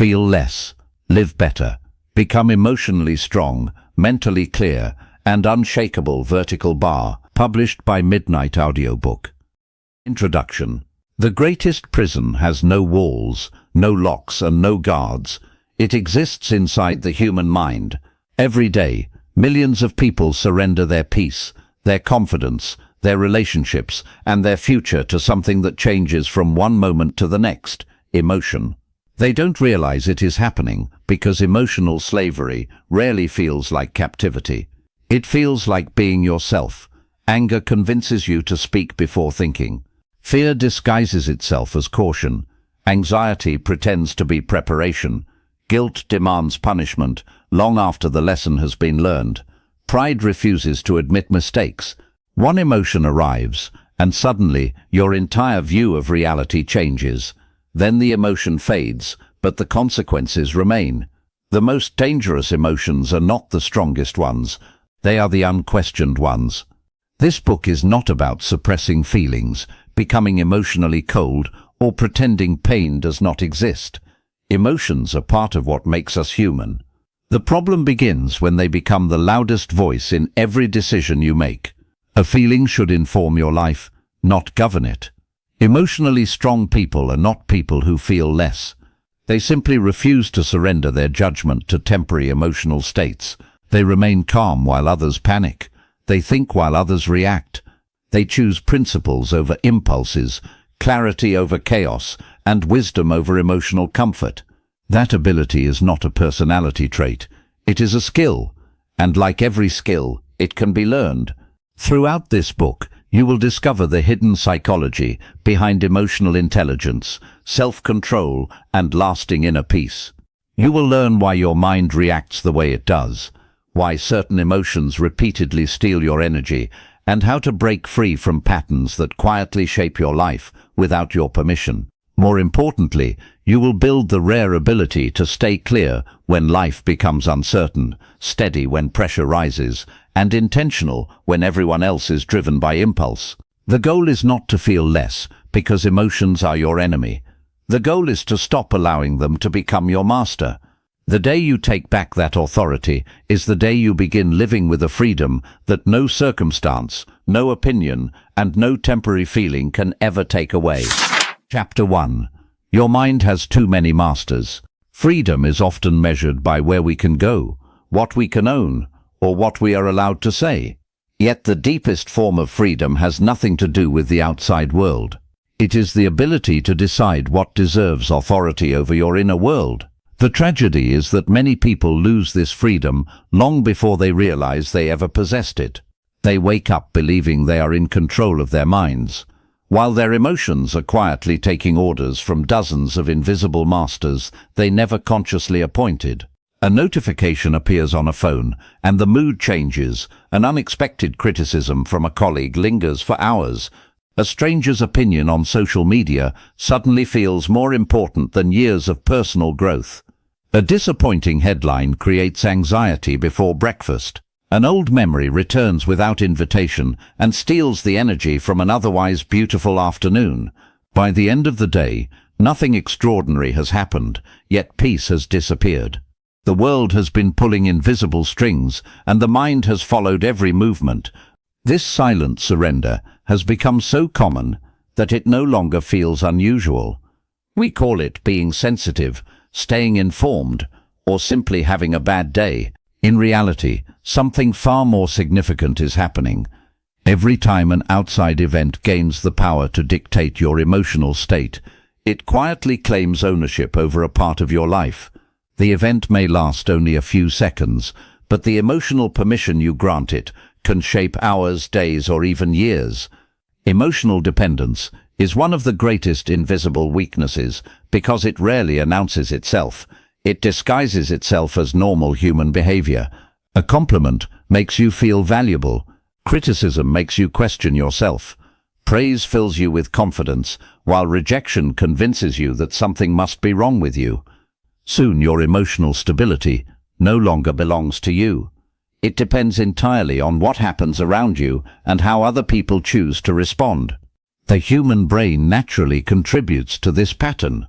Feel less, live better, become emotionally strong, mentally clear, and unshakable. Vertical bar, published by Midnight Audiobook. Introduction. The greatest prison has no walls, no locks, and no guards. It exists inside the human mind. Every day, millions of people surrender their peace, their confidence, their relationships, and their future to something that changes from one moment to the next: emotion. They don't realize it is happening because emotional slavery rarely feels like captivity. It feels like being yourself. Anger convinces you to speak before thinking. Fear disguises itself as caution. Anxiety pretends to be preparation. Guilt demands punishment long after the lesson has been learned. Pride refuses to admit mistakes. One emotion arrives, and suddenly your entire view of reality changes. Then the emotion fades, but the consequences remain. The most dangerous emotions are not the strongest ones. They are the unquestioned ones. This book is not about suppressing feelings, becoming emotionally cold, or pretending pain does not exist. Emotions are part of what makes us human. The problem begins when they become the loudest voice in every decision you make. A feeling should inform your life, not govern it. Emotionally strong people are not people who feel less. They simply refuse to surrender their judgment to temporary emotional states. They remain calm while others panic. They think while others react. They choose principles over impulses, clarity over chaos, and wisdom over emotional comfort. That ability is not a personality trait. It is a skill, and like every skill, it can be learned. Throughout this book, you will discover the hidden psychology behind emotional intelligence, self-control, and lasting inner peace. You will learn why your mind reacts the way it does, why certain emotions repeatedly steal your energy, and how to break free from patterns that quietly shape your life without your permission. More importantly, you will build the rare ability to stay clear when life becomes uncertain, steady when pressure rises, and intentional when everyone else is driven by impulse. The goal is not to feel less, because emotions are your enemy. The goal is to stop allowing them to become your master. The day you take back that authority is the day you begin living with a freedom that no circumstance, no opinion, and no temporary feeling can ever take away. Chapter 1. Your mind has too many masters. Freedom is often measured by where we can go, what we can own, or what we are allowed to say. Yet the deepest form of freedom has nothing to do with the outside world. It is the ability to decide what deserves authority over your inner world. The tragedy is that many people lose this freedom long before they realize they ever possessed it. They wake up believing they are in control of their minds, while their emotions are quietly taking orders from dozens of invisible masters they never consciously appointed. A notification appears on a phone, and the mood changes. An unexpected criticism from a colleague lingers for hours. A stranger's opinion on social media suddenly feels more important than years of personal growth. A disappointing headline creates anxiety before breakfast. An old memory returns without invitation and steals the energy from an otherwise beautiful afternoon. By the end of the day, nothing extraordinary has happened, yet peace has disappeared. The world has been pulling invisible strings, and the mind has followed every movement. This silent surrender has become so common that it no longer feels unusual. We call it being sensitive, staying informed, or simply having a bad day. In reality, something far more significant is happening. Every time an outside event gains the power to dictate your emotional state, it quietly claims ownership over a part of your life. The event may last only a few seconds, but the emotional permission you grant it can shape hours, days, or even years. Emotional dependence is one of the greatest invisible weaknesses because it rarely announces itself. It disguises itself as normal human behavior. A compliment makes you feel valuable. Criticism makes you question yourself. Praise fills you with confidence, while rejection convinces you that something must be wrong with you. Soon your emotional stability no longer belongs to you. It depends entirely on what happens around you and how other people choose to respond. The human brain naturally contributes to this pattern.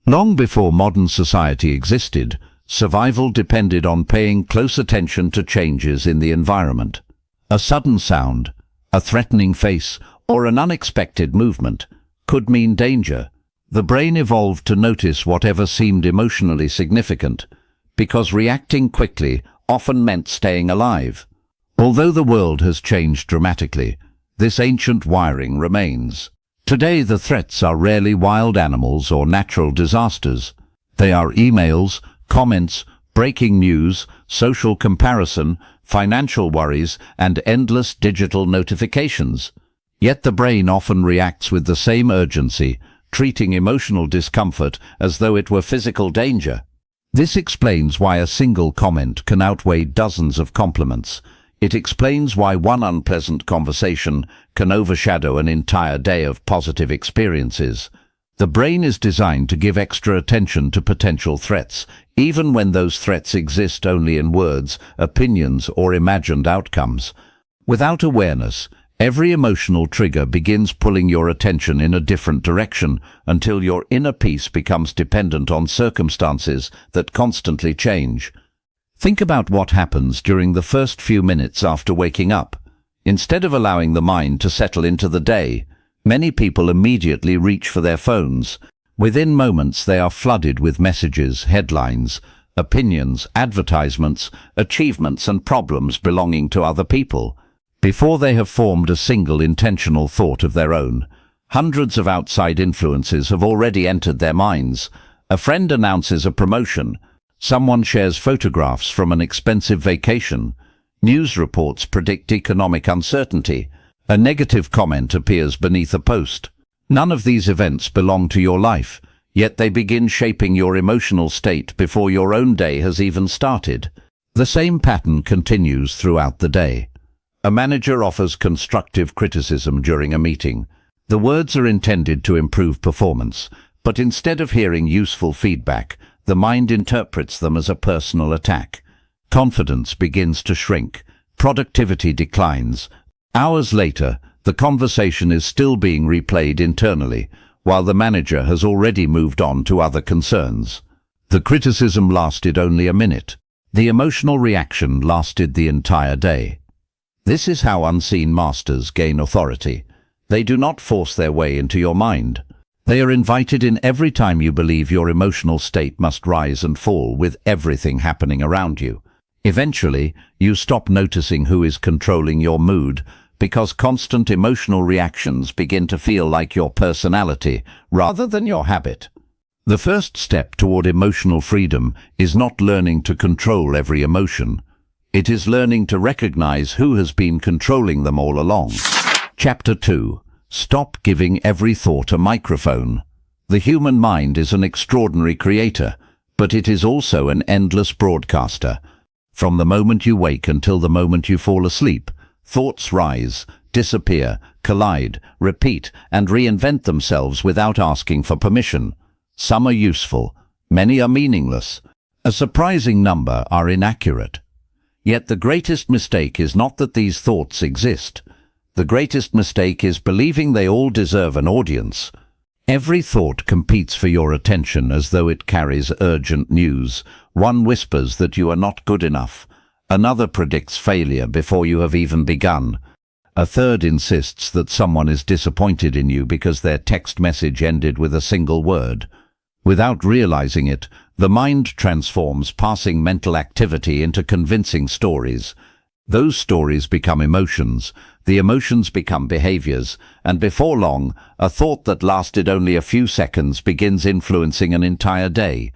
Long before modern society existed, survival depended on paying close attention to changes in the environment. A sudden sound, a threatening face, or an unexpected movement could mean danger. The brain evolved to notice whatever seemed emotionally significant, because reacting quickly often meant staying alive. Although the world has changed dramatically, this ancient wiring remains. Today the threats are rarely wild animals or natural disasters. They are emails, comments, breaking news, social comparison, financial worries, and endless digital notifications. Yet the brain often reacts with the same urgency, treating emotional discomfort as though it were physical danger. This explains why a single comment can outweigh dozens of compliments. It explains why one unpleasant conversation can overshadow an entire day of positive experiences. The brain is designed to give extra attention to potential threats, even when those threats exist only in words, opinions, or imagined outcomes. Without awareness, every emotional trigger begins pulling your attention in a different direction until your inner peace becomes dependent on circumstances that constantly change. Think about what happens during the first few minutes after waking up. Instead of allowing the mind to settle into the day, many people immediately reach for their phones. Within moments they are flooded with messages, headlines, opinions, advertisements, achievements and problems belonging to other people. Before they have formed a single intentional thought of their own, hundreds of outside influences have already entered their minds. A friend announces a promotion. Someone shares photographs from an expensive vacation. News reports predict economic uncertainty. A negative comment appears beneath a post. None of these events belong to your life, yet they begin shaping your emotional state before your own day has even started. The same pattern continues throughout the day. A manager offers constructive criticism during a meeting. The words are intended to improve performance, but instead of hearing useful feedback, the mind interprets them as a personal attack. Confidence begins to shrink. Productivity declines. Hours later, the conversation is still being replayed internally, while the manager has already moved on to other concerns. The criticism lasted only a minute. The emotional reaction lasted the entire day. This is how unseen masters gain authority. They do not force their way into your mind. They are invited in every time you believe your emotional state must rise and fall with everything happening around you. Eventually, you stop noticing who is controlling your mood, because constant emotional reactions begin to feel like your personality rather than your habit. The first step toward emotional freedom is not learning to control every emotion. It is learning to recognize who has been controlling them all along. Chapter 2. Stop giving every thought a microphone. The human mind is an extraordinary creator, but it is also an endless broadcaster. From the moment you wake until the moment you fall asleep, thoughts rise, disappear, collide, repeat, and reinvent themselves without asking for permission. Some are useful, many are meaningless. A surprising number are inaccurate. Yet the greatest mistake is not that these thoughts exist. The greatest mistake is believing they all deserve an audience. Every thought competes for your attention as though it carries urgent news. One whispers that you are not good enough. Another predicts failure before you have even begun. A third insists that someone is disappointed in you because their text message ended with a single word. Without realizing it, the mind transforms passing mental activity into convincing stories. Those stories become emotions, the emotions become behaviors, and before long, a thought that lasted only a few seconds begins influencing an entire day.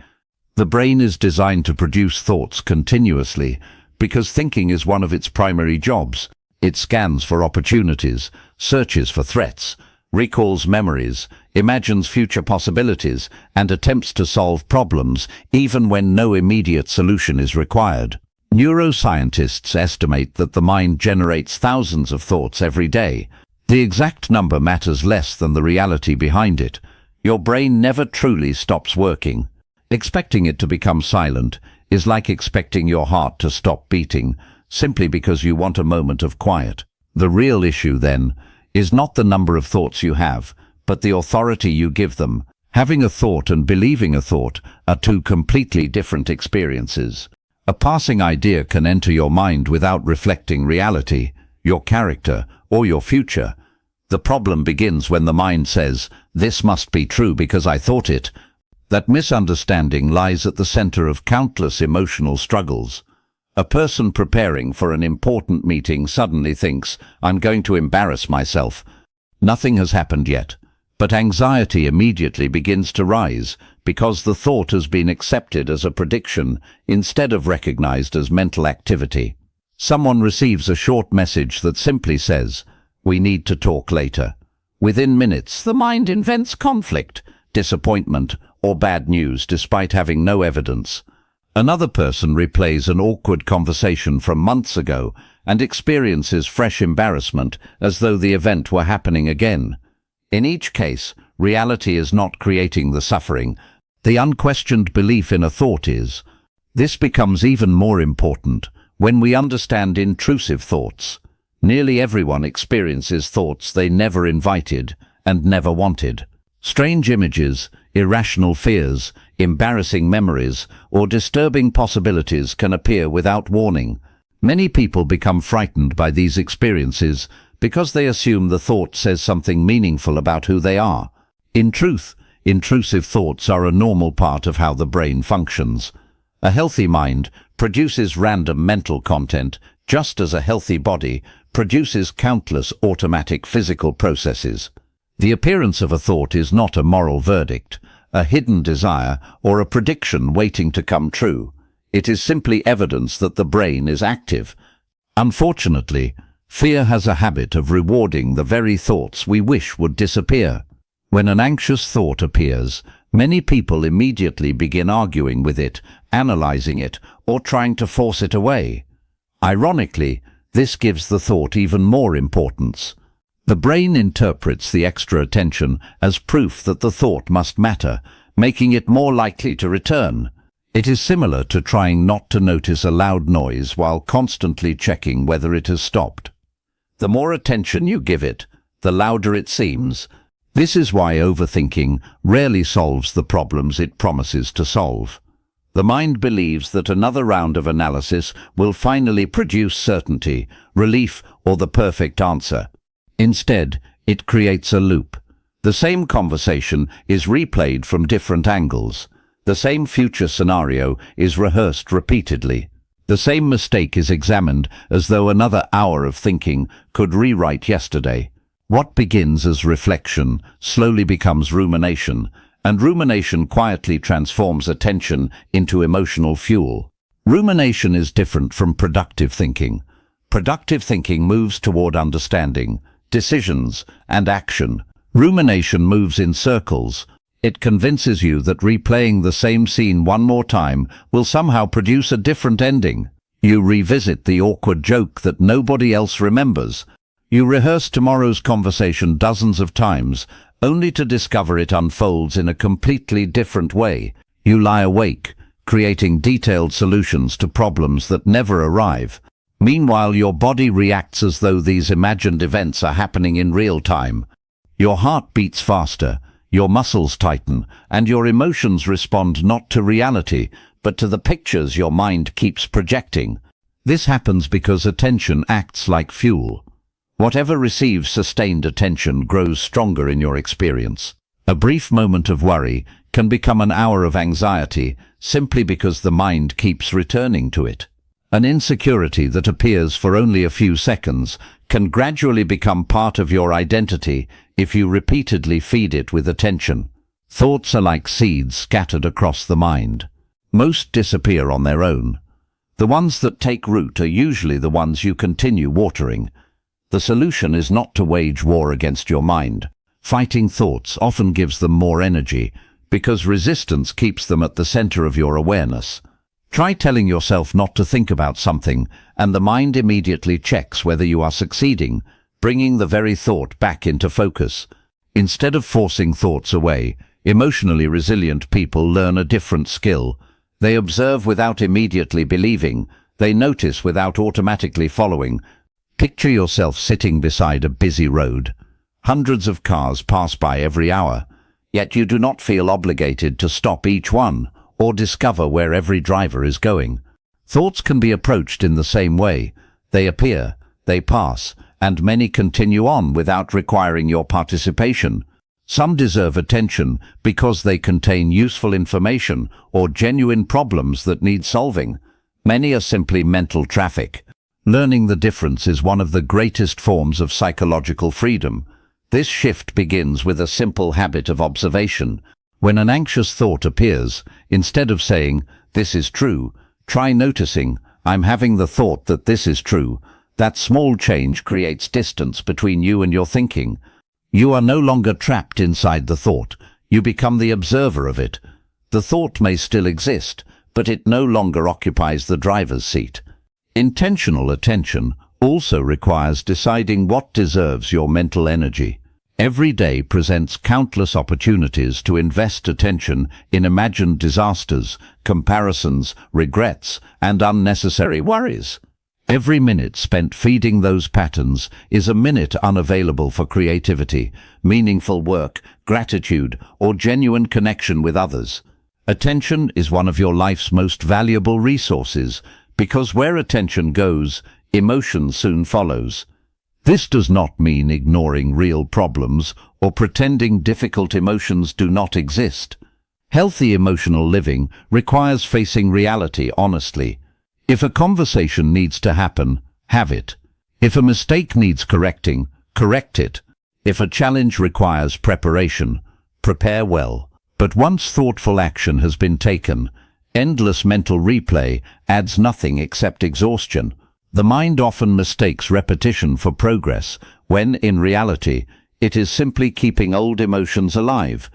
The brain is designed to produce thoughts continuously, because thinking is one of its primary jobs. It scans for opportunities, searches for threats, recalls memories, imagines future possibilities, and attempts to solve problems even when no immediate solution is required. Neuroscientists estimate that the mind generates thousands of thoughts every day. The exact number matters less than the reality behind it. Your brain never truly stops working. Expecting it to become silent is like expecting your heart to stop beating simply because you want a moment of quiet. The real issue, then, is not the number of thoughts you have, but the authority you give them. Having a thought and believing a thought are two completely different experiences. A passing idea can enter your mind without reflecting reality, your character, or your future. The problem begins when the mind says, "This must be true because I thought it." That misunderstanding lies at the center of countless emotional struggles. A person preparing for an important meeting suddenly thinks, "I'm going to embarrass myself." Nothing has happened yet, but anxiety immediately begins to rise because the thought has been accepted as a prediction instead of recognized as mental activity. Someone receives a short message that simply says, "We need to talk later." Within minutes, the mind invents conflict, disappointment, or bad news despite having no evidence. Another person replays an awkward conversation from months ago and experiences fresh embarrassment as though the event were happening again. In each case, reality is not creating the suffering. The unquestioned belief in a thought is. This becomes even more important when we understand intrusive thoughts. Nearly everyone experiences thoughts they never invited and never wanted. Strange images, irrational fears, embarrassing memories, or disturbing possibilities can appear without warning. Many people become frightened by these experiences because they assume the thought says something meaningful about who they are. In truth, intrusive thoughts are a normal part of how the brain functions. A healthy mind produces random mental content, just as a healthy body produces countless automatic physical processes. The appearance of a thought is not a moral verdict, a hidden desire, or a prediction waiting to come true. It is simply evidence that the brain is active. Unfortunately, fear has a habit of rewarding the very thoughts we wish would disappear. When an anxious thought appears, many people immediately begin arguing with it, analyzing it, or trying to force it away. Ironically, this gives the thought even more importance. The brain interprets the extra attention as proof that the thought must matter, making it more likely to return. It is similar to trying not to notice a loud noise while constantly checking whether it has stopped. The more attention you give it, the louder it seems. This is why overthinking rarely solves the problems it promises to solve. The mind believes that another round of analysis will finally produce certainty, relief, or the perfect answer. Instead, it creates a loop. The same conversation is replayed from different angles. The same future scenario is rehearsed repeatedly. The same mistake is examined as though another hour of thinking could rewrite yesterday. What begins as reflection slowly becomes rumination, and rumination quietly transforms attention into emotional fuel. Rumination is different from productive thinking. Productive thinking moves toward understanding, decisions, and action. Rumination moves in circles. It convinces you that replaying the same scene one more time will somehow produce a different ending. You revisit the awkward joke that nobody else remembers. You rehearse tomorrow's conversation dozens of times, only to discover it unfolds in a completely different way. You lie awake, creating detailed solutions to problems that never arrive. Meanwhile, your body reacts as though these imagined events are happening in real time. Your heart beats faster, your muscles tighten, and your emotions respond not to reality, but to the pictures your mind keeps projecting. This happens because attention acts like fuel. Whatever receives sustained attention grows stronger in your experience. A brief moment of worry can become an hour of anxiety simply because the mind keeps returning to it. An insecurity that appears for only a few seconds can gradually become part of your identity if you repeatedly feed it with attention. Thoughts are like seeds scattered across the mind. Most disappear on their own. The ones that take root are usually the ones you continue watering. The solution is not to wage war against your mind. Fighting thoughts often gives them more energy because resistance keeps them at the center of your awareness. Try telling yourself not to think about something, and the mind immediately checks whether you are succeeding, bringing the very thought back into focus. Instead of forcing thoughts away, emotionally resilient people learn a different skill. They observe without immediately believing. They notice without automatically following. Picture yourself sitting beside a busy road. Hundreds of cars pass by every hour. Yet you do not feel obligated to stop each one or discover where every driver is going. Thoughts can be approached in the same way. They appear, they pass, and many continue on without requiring your participation. Some deserve attention because they contain useful information or genuine problems that need solving. Many are simply mental traffic. Learning the difference is one of the greatest forms of psychological freedom. This shift begins with a simple habit of observation. When an anxious thought appears, instead of saying, "This is true," try noticing, "I'm having the thought that this is true." That small change creates distance between you and your thinking. You are no longer trapped inside the thought. You become the observer of it. The thought may still exist, but it no longer occupies the driver's seat. Intentional attention also requires deciding what deserves your mental energy. Every day presents countless opportunities to invest attention in imagined disasters, comparisons, regrets, and unnecessary worries. Every minute spent feeding those patterns is a minute unavailable for creativity, meaningful work, gratitude, or genuine connection with others. Attention is one of your life's most valuable resources, because where attention goes, emotion soon follows. This does not mean ignoring real problems or pretending difficult emotions do not exist. Healthy emotional living requires facing reality honestly. If a conversation needs to happen, have it. If a mistake needs correcting, correct it. If a challenge requires preparation, prepare well. But once thoughtful action has been taken, endless mental replay adds nothing except exhaustion. The mind often mistakes repetition for progress, when in reality, it is simply keeping old emotions alive.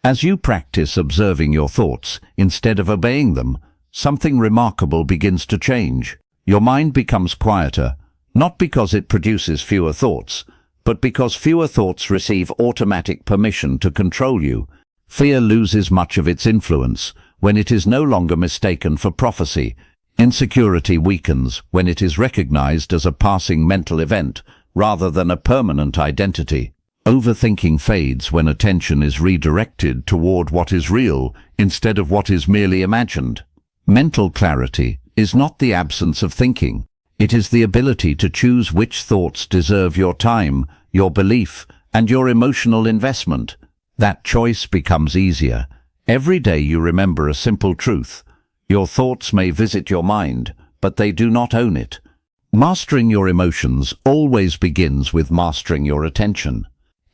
As you practice observing your thoughts instead of obeying them, something remarkable begins to change. Your mind becomes quieter, not because it produces fewer thoughts, but because fewer thoughts receive automatic permission to control you. Fear loses much of its influence when it is no longer mistaken for prophecy. Insecurity weakens when it is recognized as a passing mental event rather than a permanent identity. Overthinking fades when attention is redirected toward what is real instead of what is merely imagined. Mental clarity is not the absence of thinking. It is the ability to choose which thoughts deserve your time, your belief, and your emotional investment. That choice becomes easier. Every day you remember a simple truth. Your thoughts may visit your mind, but they do not own it. Mastering your emotions always begins with mastering your attention.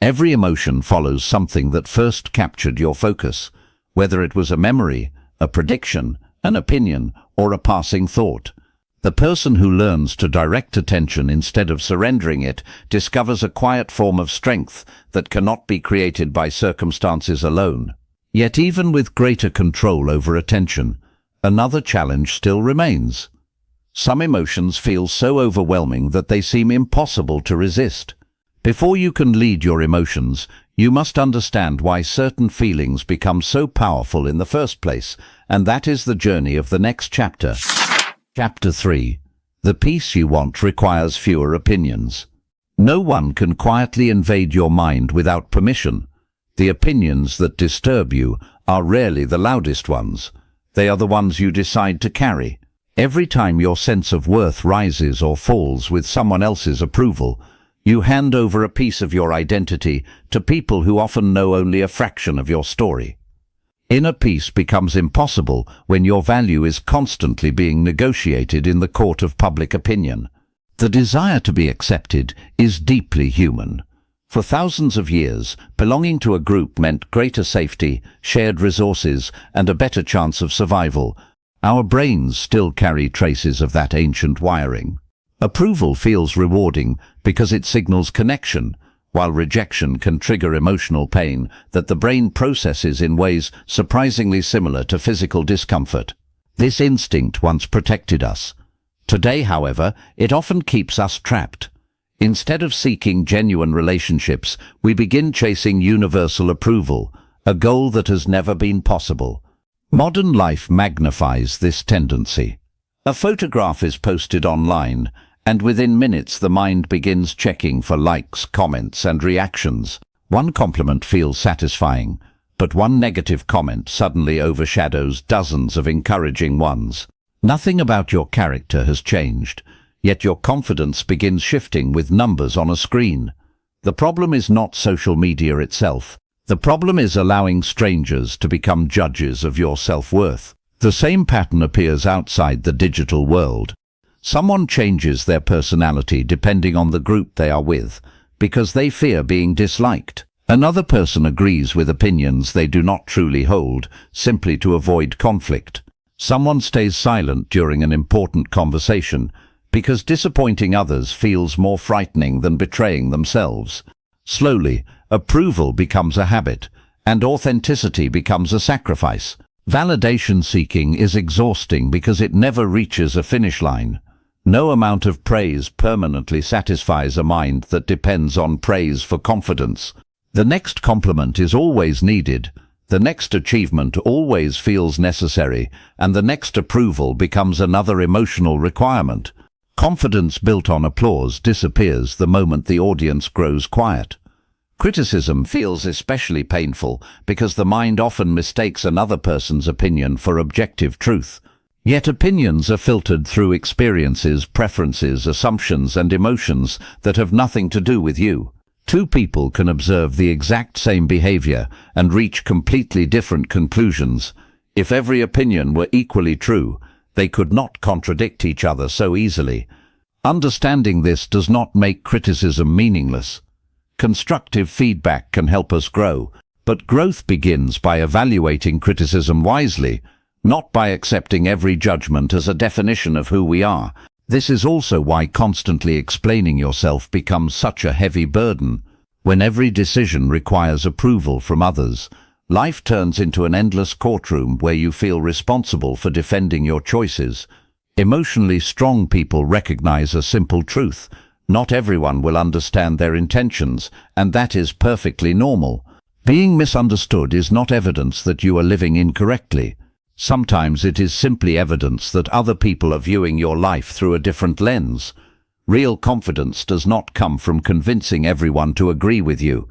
Every emotion follows something that first captured your focus, whether it was a memory, a prediction, an opinion, or a passing thought. The person who learns to direct attention instead of surrendering it discovers a quiet form of strength that cannot be created by circumstances alone. Yet even with greater control over attention, another challenge still remains. Some emotions feel so overwhelming that they seem impossible to resist. Before you can lead your emotions, you must understand why certain feelings become so powerful in the first place, and that is the journey of the next chapter. Chapter 3. The peace you want requires fewer opinions. No one can quietly invade your mind without permission. The opinions that disturb you are rarely the loudest ones. They are the ones you decide to carry. Every time your sense of worth rises or falls with someone else's approval, you hand over a piece of your identity to people who often know only a fraction of your story. Inner peace becomes impossible when your value is constantly being negotiated in the court of public opinion. The desire to be accepted is deeply human. For thousands of years, belonging to a group meant greater safety, shared resources, and a better chance of survival. Our brains still carry traces of that ancient wiring. Approval feels rewarding because it signals connection, while rejection can trigger emotional pain that the brain processes in ways surprisingly similar to physical discomfort. This instinct once protected us. Today, however, it often keeps us trapped. Instead of seeking genuine relationships, we begin chasing universal approval, a goal that has never been possible. Modern life magnifies this tendency. A photograph is posted online, and within minutes the mind begins checking for likes, comments, and reactions. One compliment feels satisfying. but one negative comment suddenly overshadows dozens of encouraging ones. Nothing about your character has changed, yet your confidence begins shifting with numbers on a screen. The problem is not social media itself. The problem is allowing strangers to become judges of your self-worth. The same pattern appears outside the digital world. Someone changes their personality depending on the group they are with, because they fear being disliked. Another person agrees with opinions they do not truly hold, simply to avoid conflict. Someone stays silent during an important conversation, because disappointing others feels more frightening than betraying themselves. Slowly, approval becomes a habit, and authenticity becomes a sacrifice. Validation seeking is exhausting because it never reaches a finish line. No amount of praise permanently satisfies a mind that depends on praise for confidence. The next compliment is always needed, the next achievement always feels necessary, and the next approval becomes another emotional requirement. Confidence built on applause disappears the moment the audience grows quiet. Criticism feels especially painful because the mind often mistakes another person's opinion for objective truth. Yet opinions are filtered through experiences, preferences, assumptions, and emotions that have nothing to do with you. Two people can observe the exact same behavior and reach completely different conclusions. If every opinion were equally true, they could not contradict each other so easily. Understanding this does not make criticism meaningless. Constructive feedback can help us grow, but growth begins by evaluating criticism wisely, not by accepting every judgment as a definition of who we are. This is also why constantly explaining yourself becomes such a heavy burden. When every decision requires approval from others, life turns into an endless courtroom where you feel responsible for defending your choices. Emotionally strong people recognize a simple truth. Not everyone will understand their intentions, and that is perfectly normal. Being misunderstood is not evidence that you are living incorrectly. Sometimes it is simply evidence that other people are viewing your life through a different lens. Real confidence does not come from convincing everyone to agree with you.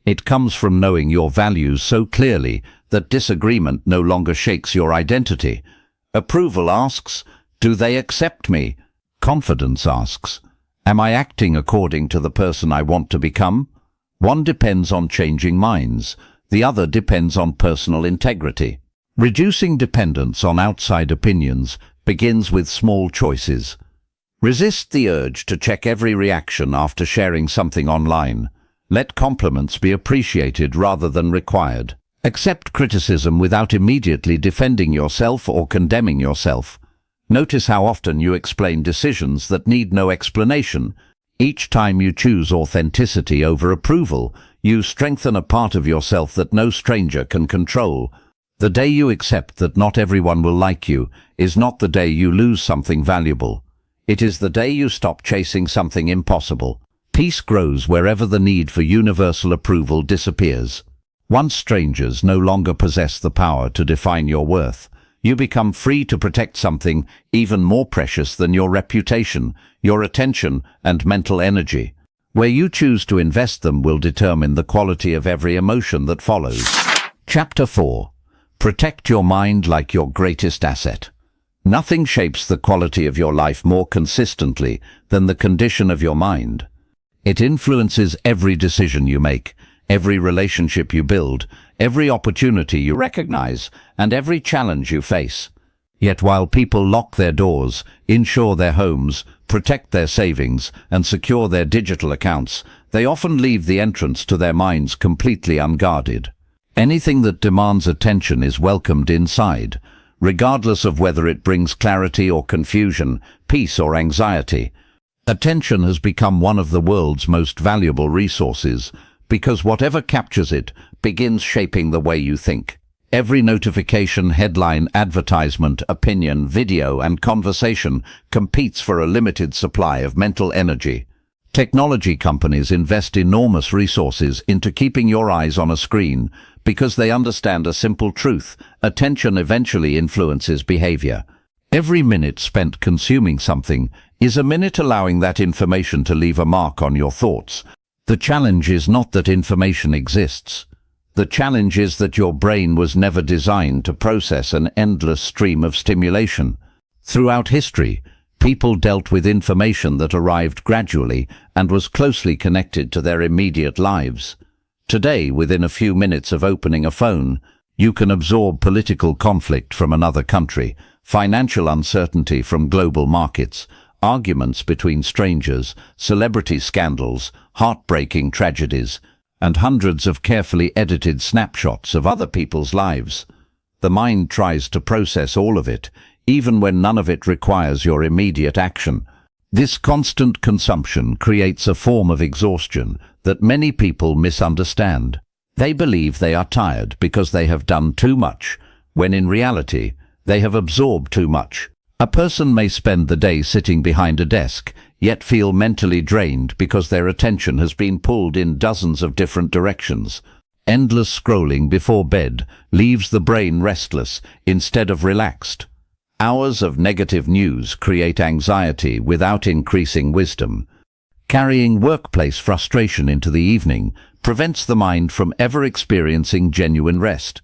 It comes from knowing your values so clearly that disagreement no longer shakes your identity. Approval asks, "Do they accept me?" Confidence asks, "Am I acting according to the person I want to become?" One depends on changing minds, the other depends on personal integrity. Reducing dependence on outside opinions begins with small choices. Resist the urge to check every reaction after sharing something online. Let compliments be appreciated rather than required. Accept criticism without immediately defending yourself or condemning yourself. Notice how often you explain decisions that need no explanation. Each time you choose authenticity over approval, you strengthen a part of yourself that no stranger can control. The day you accept that not everyone will like you is not the day you lose something valuable. It is the day you stop chasing something impossible. Peace grows wherever the need for universal approval disappears. Once strangers no longer possess the power to define your worth, you become free to protect something even more precious than your reputation, your attention, and mental energy. Where you choose to invest them will determine the quality of every emotion that follows. Chapter 4. Protect your mind like your greatest asset. Nothing shapes the quality of your life more consistently than the condition of your mind. It influences every decision you make, every relationship you build, every opportunity you recognize, and every challenge you face. Yet while people lock their doors, insure their homes, protect their savings, and secure their digital accounts, they often leave the entrance to their minds completely unguarded. Anything that demands attention is welcomed inside, regardless of whether it brings clarity or confusion, peace or anxiety. Attention has become one of the world's most valuable resources, because whatever captures it begins shaping the way you think. Every notification, headline, advertisement, opinion, video, and conversation competes for a limited supply of mental energy. Technology companies invest enormous resources into keeping your eyes on a screen because they understand a simple truth: attention eventually influences behavior. Every minute spent consuming something is a minute allowing that information to leave a mark on your thoughts. The challenge is not that information exists. The challenge is that your brain was never designed to process an endless stream of stimulation. Throughout history, people dealt with information that arrived gradually and was closely connected to their immediate lives. Today, within a few minutes of opening a phone, you can absorb political conflict from another country, financial uncertainty from global markets, arguments between strangers, celebrity scandals, heartbreaking tragedies, and hundreds of carefully edited snapshots of other people's lives. The mind tries to process all of it, even when none of it requires your immediate action. This constant consumption creates a form of exhaustion that many people misunderstand. They believe they are tired because they have done too much, when in reality, they have absorbed too much. A person may spend the day sitting behind a desk, yet feel mentally drained because their attention has been pulled in dozens of different directions. Endless scrolling before bed leaves the brain restless instead of relaxed. Hours of negative news create anxiety without increasing wisdom. Carrying workplace frustration into the evening prevents the mind from ever experiencing genuine rest.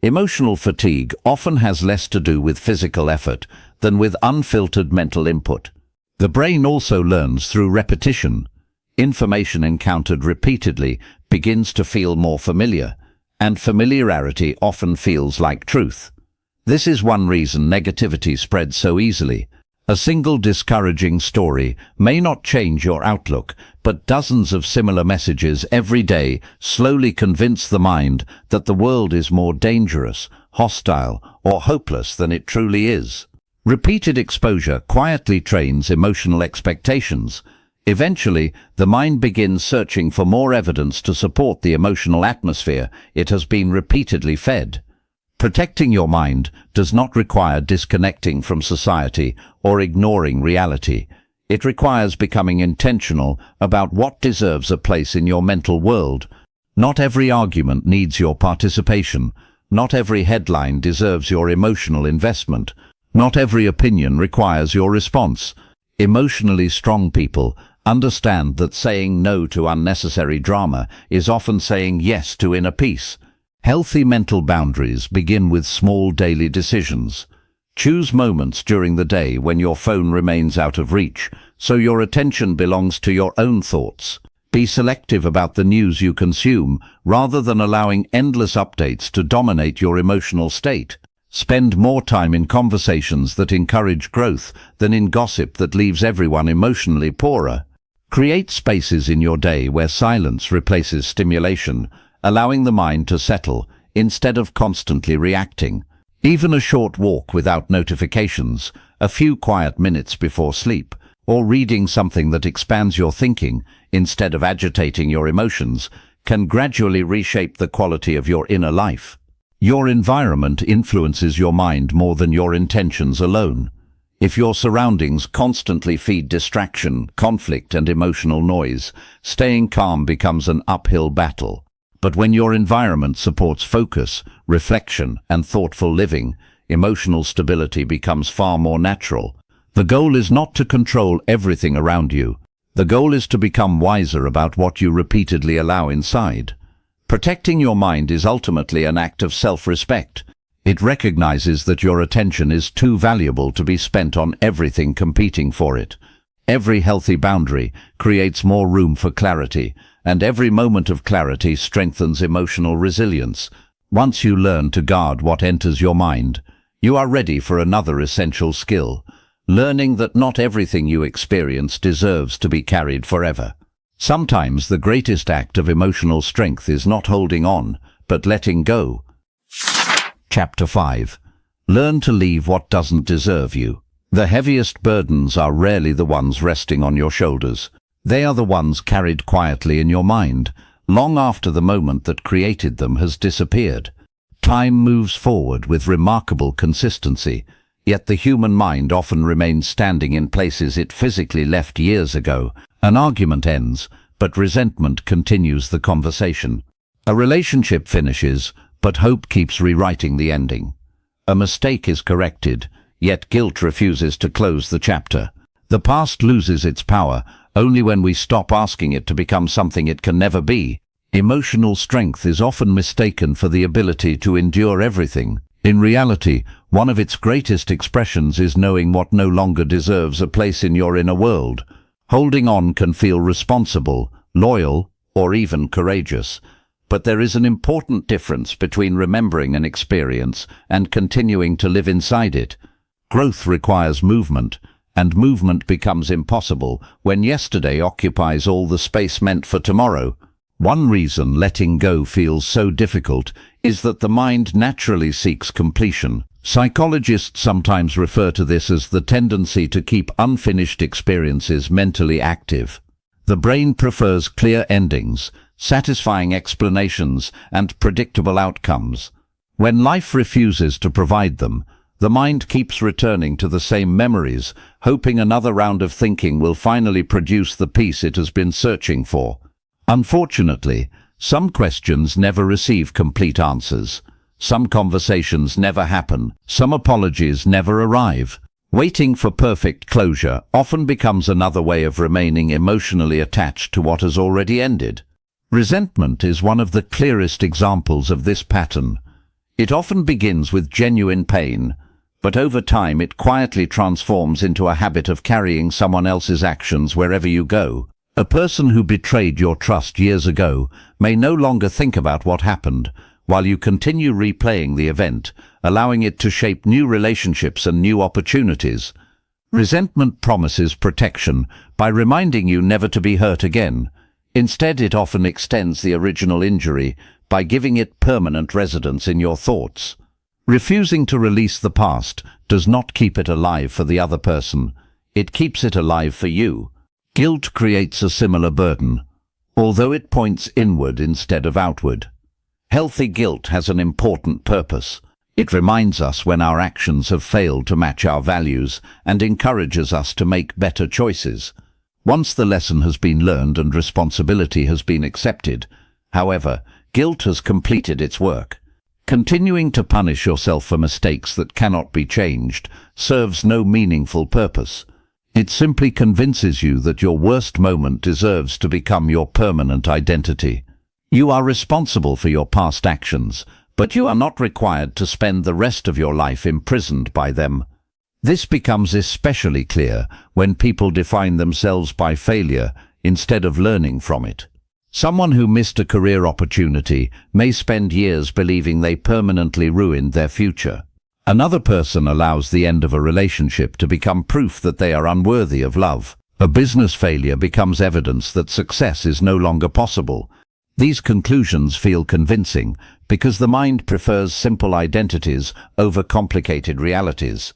Emotional fatigue often has less to do with physical effort than with unfiltered mental input. The brain also learns through repetition. Information encountered repeatedly begins to feel more familiar, and familiarity often feels like truth. This is one reason negativity spreads so easily. A single discouraging story may not change your outlook, but dozens of similar messages every day slowly convince the mind that the world is more dangerous, hostile, or hopeless than it truly is. Repeated exposure quietly trains emotional expectations. Eventually, the mind begins searching for more evidence to support the emotional atmosphere it has been repeatedly fed. Protecting your mind does not require disconnecting from society or ignoring reality. It requires becoming intentional about what deserves a place in your mental world. Not every argument needs your participation. Not every headline deserves your emotional investment. Not every opinion requires your response. Emotionally strong people understand that saying no to unnecessary drama is often saying yes to inner peace. Healthy mental boundaries begin with small daily decisions. Choose moments during the day when your phone remains out of reach, so your attention belongs to your own thoughts. Be selective about the news you consume, rather than allowing endless updates to dominate your emotional state. Spend more time in conversations that encourage growth than in gossip that leaves everyone emotionally poorer. Create spaces in your day where silence replaces stimulation, allowing the mind to settle instead of constantly reacting. Even a short walk without notifications, a few quiet minutes before sleep, or reading something that expands your thinking instead of agitating your emotions, can gradually reshape the quality of your inner life. Your environment influences your mind more than your intentions alone. If your surroundings constantly feed distraction, conflict, and emotional noise, staying calm becomes an uphill battle. But when your environment supports focus, reflection, and thoughtful living, emotional stability becomes far more natural. The goal is not to control everything around you. The goal is to become wiser about what you repeatedly allow inside. Protecting your mind is ultimately an act of self-respect. It recognizes that your attention is too valuable to be spent on everything competing for it. Every healthy boundary creates more room for clarity, and every moment of clarity strengthens emotional resilience. Once you learn to guard what enters your mind, you are ready for another essential skill, learning that not everything you experience deserves to be carried forever. Sometimes the greatest act of emotional strength is not holding on, but letting go. Chapter 5. Learn to leave what doesn't deserve you. The heaviest burdens are rarely the ones resting on your shoulders. They are the ones carried quietly in your mind, long after the moment that created them has disappeared. Time moves forward with remarkable consistency, yet the human mind often remains standing in places it physically left years ago. An argument ends, but resentment continues the conversation. A relationship finishes, but hope keeps rewriting the ending. A mistake is corrected, yet guilt refuses to close the chapter. The past loses its power only when we stop asking it to become something it can never be. Emotional strength is often mistaken for the ability to endure everything. In reality, one of its greatest expressions is knowing what no longer deserves a place in your inner world. Holding on can feel responsible, loyal, or even courageous. But there is an important difference between remembering an experience and continuing to live inside it. Growth requires movement, and movement becomes impossible when yesterday occupies all the space meant for tomorrow. One reason letting go feels so difficult is that the mind naturally seeks completion. Psychologists sometimes refer to this as the tendency to keep unfinished experiences mentally active. The brain prefers clear endings, satisfying explanations, and predictable outcomes. When life refuses to provide them, the mind keeps returning to the same memories, hoping another round of thinking will finally produce the peace it has been searching for. Unfortunately, some questions never receive complete answers. Some conversations never happen. Some apologies never arrive. Waiting for perfect closure often becomes another way of remaining emotionally attached to what has already ended. Resentment is one of the clearest examples of this pattern. It often begins with genuine pain, but over time it quietly transforms into a habit of carrying someone else's actions wherever you go. A person who betrayed your trust years ago may no longer think about what happened, while you continue replaying the event, allowing it to shape new relationships and new opportunities. Resentment promises protection by reminding you never to be hurt again. Instead, it often extends the original injury by giving it permanent residence in your thoughts. Refusing to release the past does not keep it alive for the other person. It keeps it alive for you. Guilt creates a similar burden, although it points inward instead of outward. Healthy guilt has an important purpose. It reminds us when our actions have failed to match our values and encourages us to make better choices. Once the lesson has been learned and responsibility has been accepted, however, guilt has completed its work. Continuing to punish yourself for mistakes that cannot be changed serves no meaningful purpose. It simply convinces you that your worst moment deserves to become your permanent identity. You are responsible for your past actions, but you are not required to spend the rest of your life imprisoned by them. This becomes especially clear when people define themselves by failure instead of learning from it. Someone who missed a career opportunity may spend years believing they permanently ruined their future. Another person allows the end of a relationship to become proof that they are unworthy of love. A business failure becomes evidence that success is no longer possible. These conclusions feel convincing because the mind prefers simple identities over complicated realities.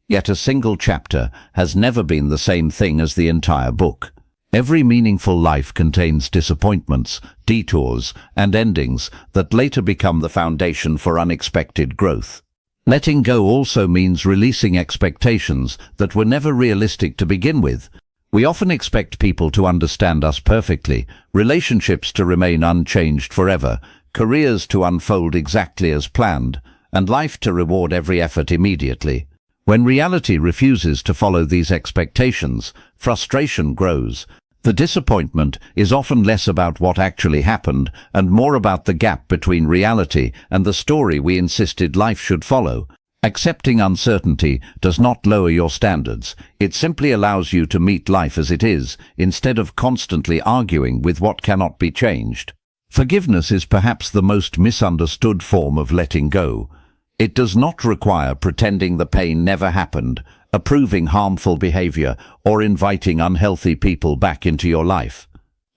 Yet a single chapter has never been the same thing as the entire book. Every meaningful life contains disappointments, detours, and endings that later become the foundation for unexpected growth. Letting go also means releasing expectations that were never realistic to begin with. We often expect people to understand us perfectly, relationships to remain unchanged forever, careers to unfold exactly as planned, and life to reward every effort immediately. When reality refuses to follow these expectations, frustration grows. The disappointment is often less about what actually happened and more about the gap between reality and the story we insisted life should follow. Accepting uncertainty does not lower your standards. It simply allows you to meet life as it is, instead of constantly arguing with what cannot be changed. Forgiveness is perhaps the most misunderstood form of letting go. It does not require pretending the pain never happened, approving harmful behavior, or inviting unhealthy people back into your life.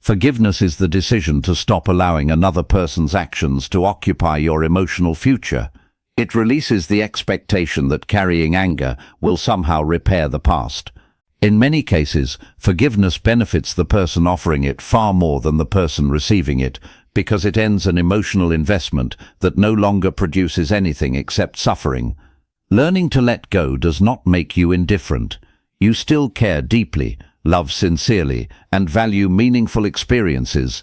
Forgiveness is the decision to stop allowing another person's actions to occupy your emotional future. It releases the expectation that carrying anger will somehow repair the past. In many cases, forgiveness benefits the person offering it far more than the person receiving it, because it ends an emotional investment that no longer produces anything except suffering. Learning to let go does not make you indifferent. You still care deeply, love sincerely, and value meaningful experiences.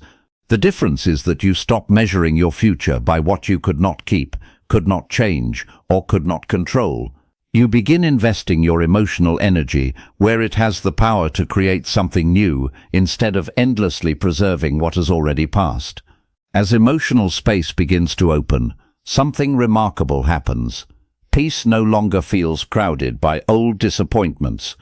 The difference is that you stop measuring your future by what you could not keep, could not change, or could not control. You begin investing your emotional energy where it has the power to create something new instead of endlessly preserving what has already passed. As emotional space begins to open, something remarkable happens. Peace no longer feels crowded by old disappointments.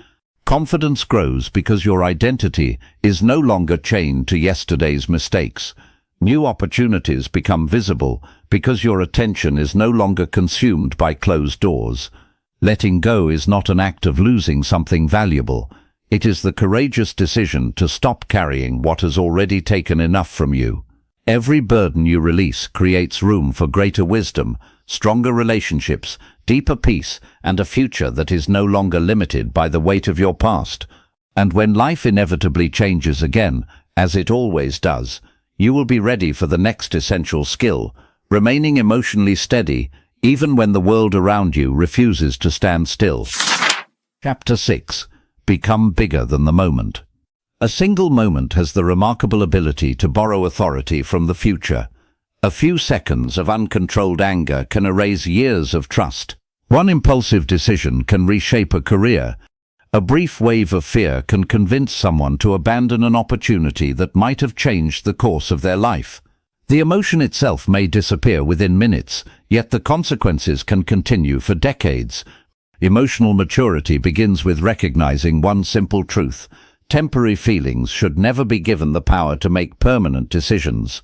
Confidence grows because your identity is no longer chained to yesterday's mistakes. New opportunities become visible because your attention is no longer consumed by closed doors. Letting go is not an act of losing something valuable. It is the courageous decision to stop carrying what has already taken enough from you. Every burden you release creates room for greater wisdom, stronger relationships, deeper peace, and a future that is no longer limited by the weight of your past. And when life inevitably changes again, as it always does, you will be ready for the next essential skill, remaining emotionally steady, even when the world around you refuses to stand still. Chapter 6. Become bigger than the moment. A single moment has the remarkable ability to borrow authority from the future. A few seconds of uncontrolled anger can erase years of trust. One impulsive decision can reshape a career. A brief wave of fear can convince someone to abandon an opportunity that might have changed the course of their life. The emotion itself may disappear within minutes, yet the consequences can continue for decades. Emotional maturity begins with recognizing one simple truth: temporary feelings should never be given the power to make permanent decisions.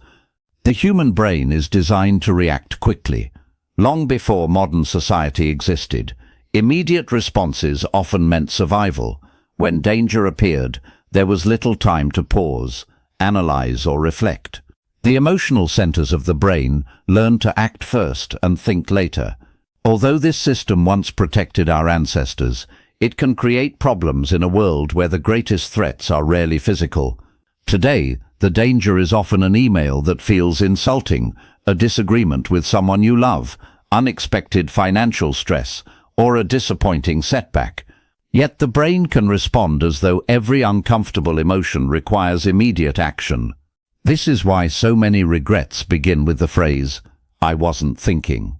The human brain is designed to react quickly. Long before modern society existed, immediate responses often meant survival. When danger appeared, there was little time to pause, analyze, or reflect. The emotional centers of the brain learn to act first and think later. Although this system once protected our ancestors, it can create problems in a world where the greatest threats are rarely physical. Today, the danger is often an email that feels insulting, a disagreement with someone you love, unexpected financial stress, or a disappointing setback. Yet the brain can respond as though every uncomfortable emotion requires immediate action. This is why so many regrets begin with the phrase, "I wasn't thinking."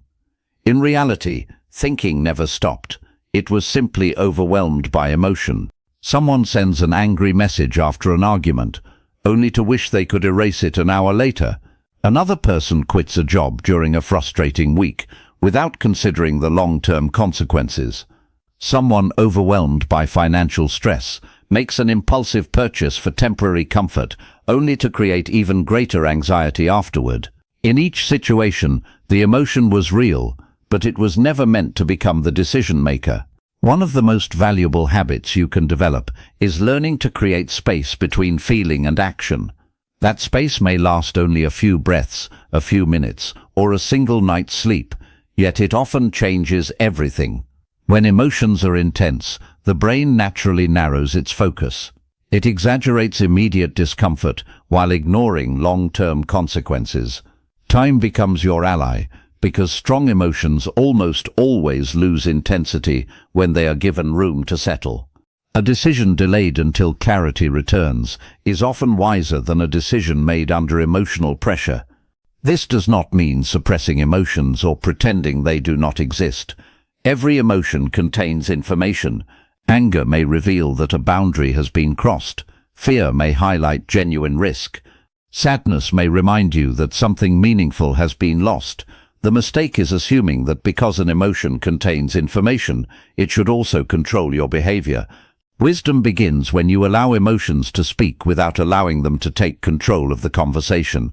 In reality, thinking never stopped. It was simply overwhelmed by emotion. Someone sends an angry message after an argument, only to wish they could erase it an hour later. Another person quits a job during a frustrating week, without considering the long-term consequences. Someone overwhelmed by financial stress makes an impulsive purchase for temporary comfort, only to create even greater anxiety afterward. In each situation, the emotion was real, but it was never meant to become the decision maker. One of the most valuable habits you can develop is learning to create space between feeling and action. That space may last only a few breaths, a few minutes, or a single night's sleep, yet it often changes everything. When emotions are intense, the brain naturally narrows its focus. It exaggerates immediate discomfort while ignoring long-term consequences. Time becomes your ally, because strong emotions almost always lose intensity when they are given room to settle. A decision delayed until clarity returns is often wiser than a decision made under emotional pressure. This does not mean suppressing emotions or pretending they do not exist. Every emotion contains information. Anger may reveal that a boundary has been crossed. Fear may highlight genuine risk. Sadness may remind you that something meaningful has been lost. The mistake is assuming that because an emotion contains information, it should also control your behavior. Wisdom begins when you allow emotions to speak without allowing them to take control of the conversation.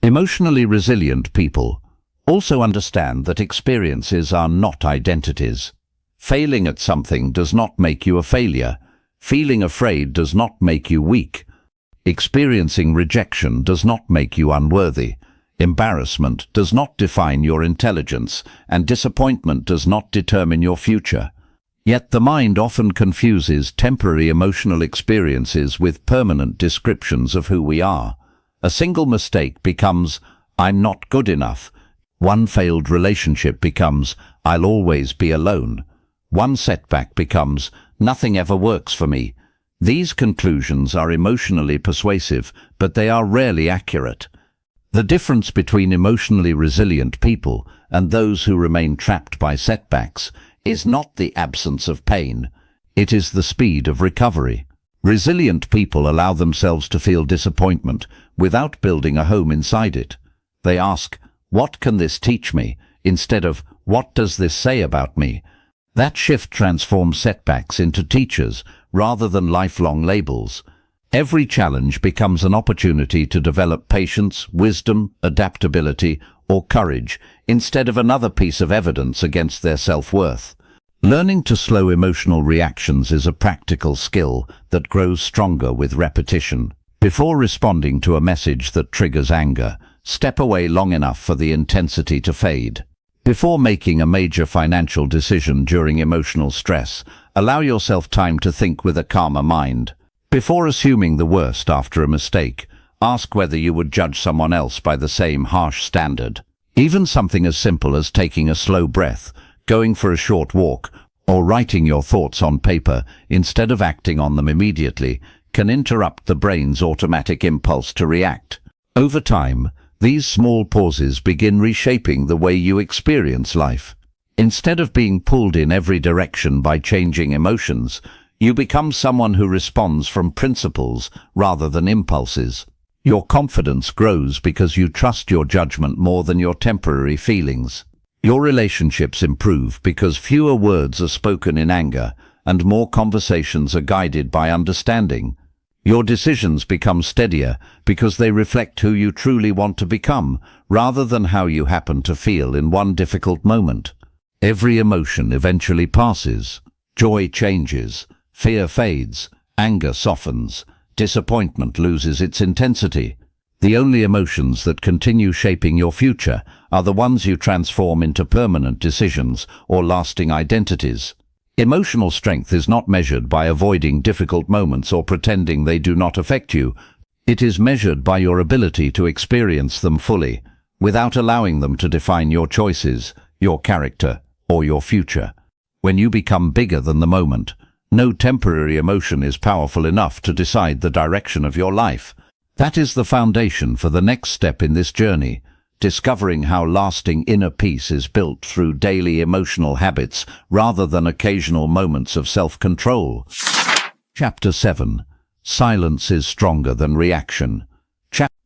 Emotionally resilient people also understand that experiences are not identities. Failing at something does not make you a failure. Feeling afraid does not make you weak. Experiencing rejection does not make you unworthy. Embarrassment does not define your intelligence, and disappointment does not determine your future. Yet the mind often confuses temporary emotional experiences with permanent descriptions of who we are. A single mistake becomes, "I'm not good enough." One failed relationship becomes, "I'll always be alone." One setback becomes, "Nothing ever works for me." These conclusions are emotionally persuasive, but they are rarely accurate. The difference between emotionally resilient people and those who remain trapped by setbacks is not the absence of pain. It is the speed of recovery. Resilient people allow themselves to feel disappointment without building a home inside it. They ask, "What can this teach me?" instead of, "What does this say about me?" That shift transforms setbacks into teachers rather than lifelong labels. Every challenge becomes an opportunity to develop patience, wisdom, adaptability, or courage, instead of another piece of evidence against their self-worth. Learning to slow emotional reactions is a practical skill that grows stronger with repetition. Before responding to a message that triggers anger, step away long enough for the intensity to fade. Before making a major financial decision during emotional stress, allow yourself time to think with a calmer mind. Before assuming the worst after a mistake, ask whether you would judge someone else by the same harsh standard. Even something as simple as taking a slow breath, going for a short walk, or writing your thoughts on paper instead of acting on them immediately can interrupt the brain's automatic impulse to react. Over time, these small pauses begin reshaping the way you experience life. Instead of being pulled in every direction by changing emotions, you become someone who responds from principles rather than impulses. Your confidence grows because you trust your judgment more than your temporary feelings. Your relationships improve because fewer words are spoken in anger and more conversations are guided by understanding. Your decisions become steadier because they reflect who you truly want to become, rather than how you happen to feel in one difficult moment. Every emotion eventually passes. Joy changes, fear fades, anger softens, disappointment loses its intensity. The only emotions that continue shaping your future are the ones you transform into permanent decisions or lasting identities. Emotional strength is not measured by avoiding difficult moments or pretending they do not affect you. It is measured by your ability to experience them fully, without allowing them to define your choices, your character, or your future. When you become bigger than the moment, no temporary emotion is powerful enough to decide the direction of your life. That is the foundation for the next step in this journey. Discovering how lasting inner peace is built through daily emotional habits rather than occasional moments of self-control. Chapter 7. Silence is stronger than reaction.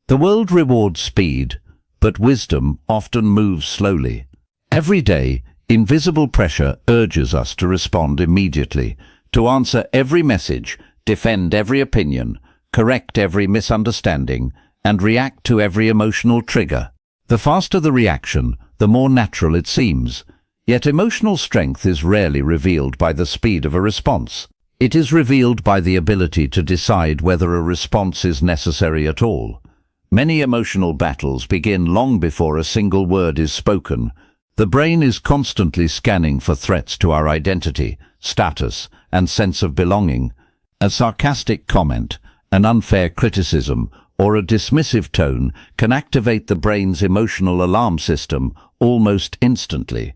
The world rewards speed, but wisdom often moves slowly. Every day, invisible pressure urges us to respond immediately, to answer every message, defend every opinion, correct every misunderstanding, and react to every emotional trigger. The faster the reaction, the more natural it seems. Yet emotional strength is rarely revealed by the speed of a response. It is revealed by the ability to decide whether a response is necessary at all. Many emotional battles begin long before a single word is spoken. The brain is constantly scanning for threats to our identity, status, and sense of belonging. A sarcastic comment, an unfair criticism, or a dismissive tone can activate the brain's emotional alarm system almost instantly.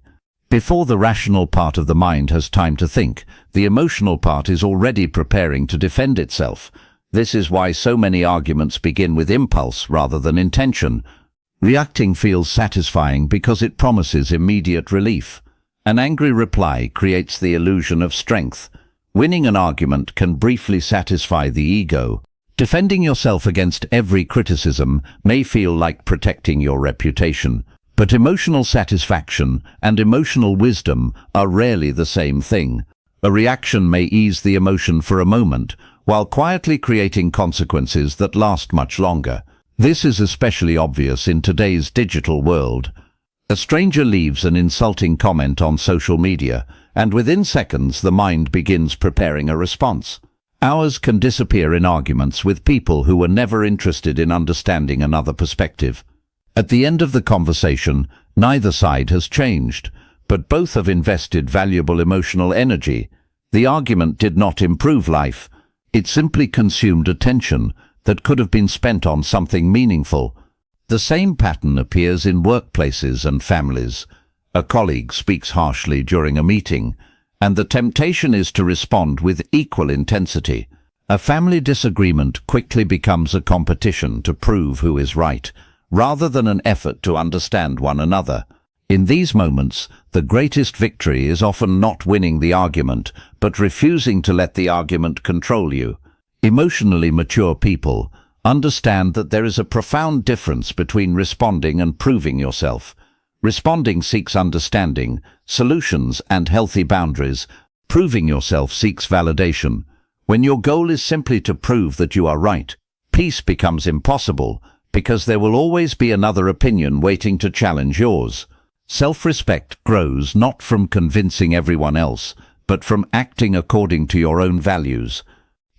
Before the rational part of the mind has time to think, the emotional part is already preparing to defend itself. This is why so many arguments begin with impulse rather than intention. Reacting feels satisfying because it promises immediate relief. An angry reply creates the illusion of strength. Winning an argument can briefly satisfy the ego. Defending yourself against every criticism may feel like protecting your reputation, but emotional satisfaction and emotional wisdom are rarely the same thing. A reaction may ease the emotion for a moment, while quietly creating consequences that last much longer. This is especially obvious in today's digital world. A stranger leaves an insulting comment on social media, and within seconds the mind begins preparing a response. Hours can disappear in arguments with people who were never interested in understanding another perspective. At the end of the conversation, neither side has changed, but both have invested valuable emotional energy. The argument did not improve life. It simply consumed attention that could have been spent on something meaningful. The same pattern appears in workplaces and families. A colleague speaks harshly during a meeting, and the temptation is to respond with equal intensity. A family disagreement quickly becomes a competition to prove who is right, rather than an effort to understand one another. In these moments, the greatest victory is often not winning the argument, but refusing to let the argument control you. Emotionally mature people, understand that there is a profound difference between responding and proving yourself. Responding seeks understanding, solutions, and healthy boundaries. Proving yourself seeks validation. When your goal is simply to prove that you are right, peace becomes impossible because there will always be another opinion waiting to challenge yours. Self-respect grows not from convincing everyone else, but from acting according to your own values.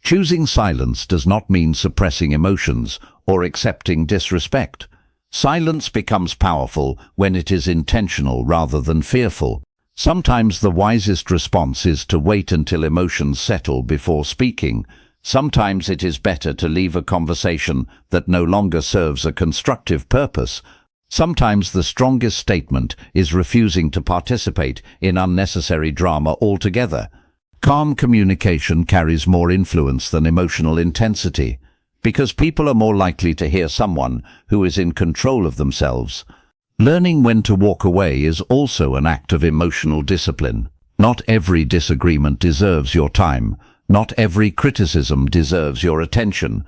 Choosing silence does not mean suppressing emotions or accepting disrespect. Silence becomes powerful when it is intentional rather than fearful. Sometimes the wisest response is to wait until emotions settle before speaking. Sometimes it is better to leave a conversation that no longer serves a constructive purpose. Sometimes the strongest statement is refusing to participate in unnecessary drama altogether. Calm communication carries more influence than emotional intensity, because people are more likely to hear someone who is in control of themselves. Learning when to walk away is also an act of emotional discipline. Not every disagreement deserves your time. Not every criticism deserves your attention.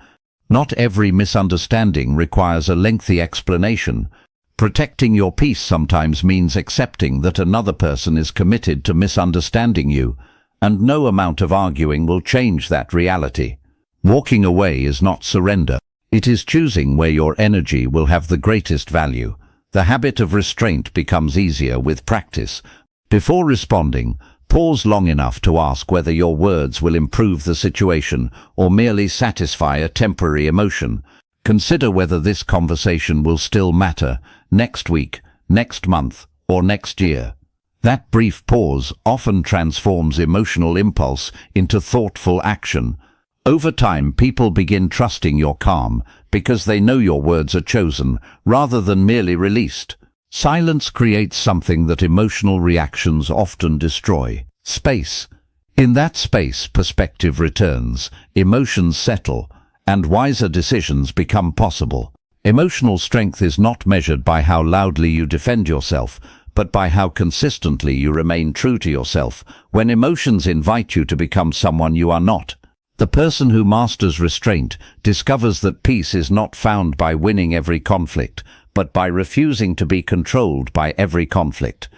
Not every misunderstanding requires a lengthy explanation. Protecting your peace sometimes means accepting that another person is committed to misunderstanding you, and no amount of arguing will change that reality. Walking away is not surrender. It is choosing where your energy will have the greatest value. The habit of restraint becomes easier with practice. Before responding, pause long enough to ask whether your words will improve the situation or merely satisfy a temporary emotion. Consider whether this conversation will still matter next week, next month, or next year. That brief pause often transforms emotional impulse into thoughtful action. Over time, people begin trusting your calm because they know your words are chosen rather than merely released. Silence creates something that emotional reactions often destroy: space. In that space, perspective returns, emotions settle, and wiser decisions become possible. Emotional strength is not measured by how loudly you defend yourself, but by how consistently you remain true to yourself when emotions invite you to become someone you are not. The person who masters restraint discovers that peace is not found by winning every conflict, but by refusing to be controlled by every conflict.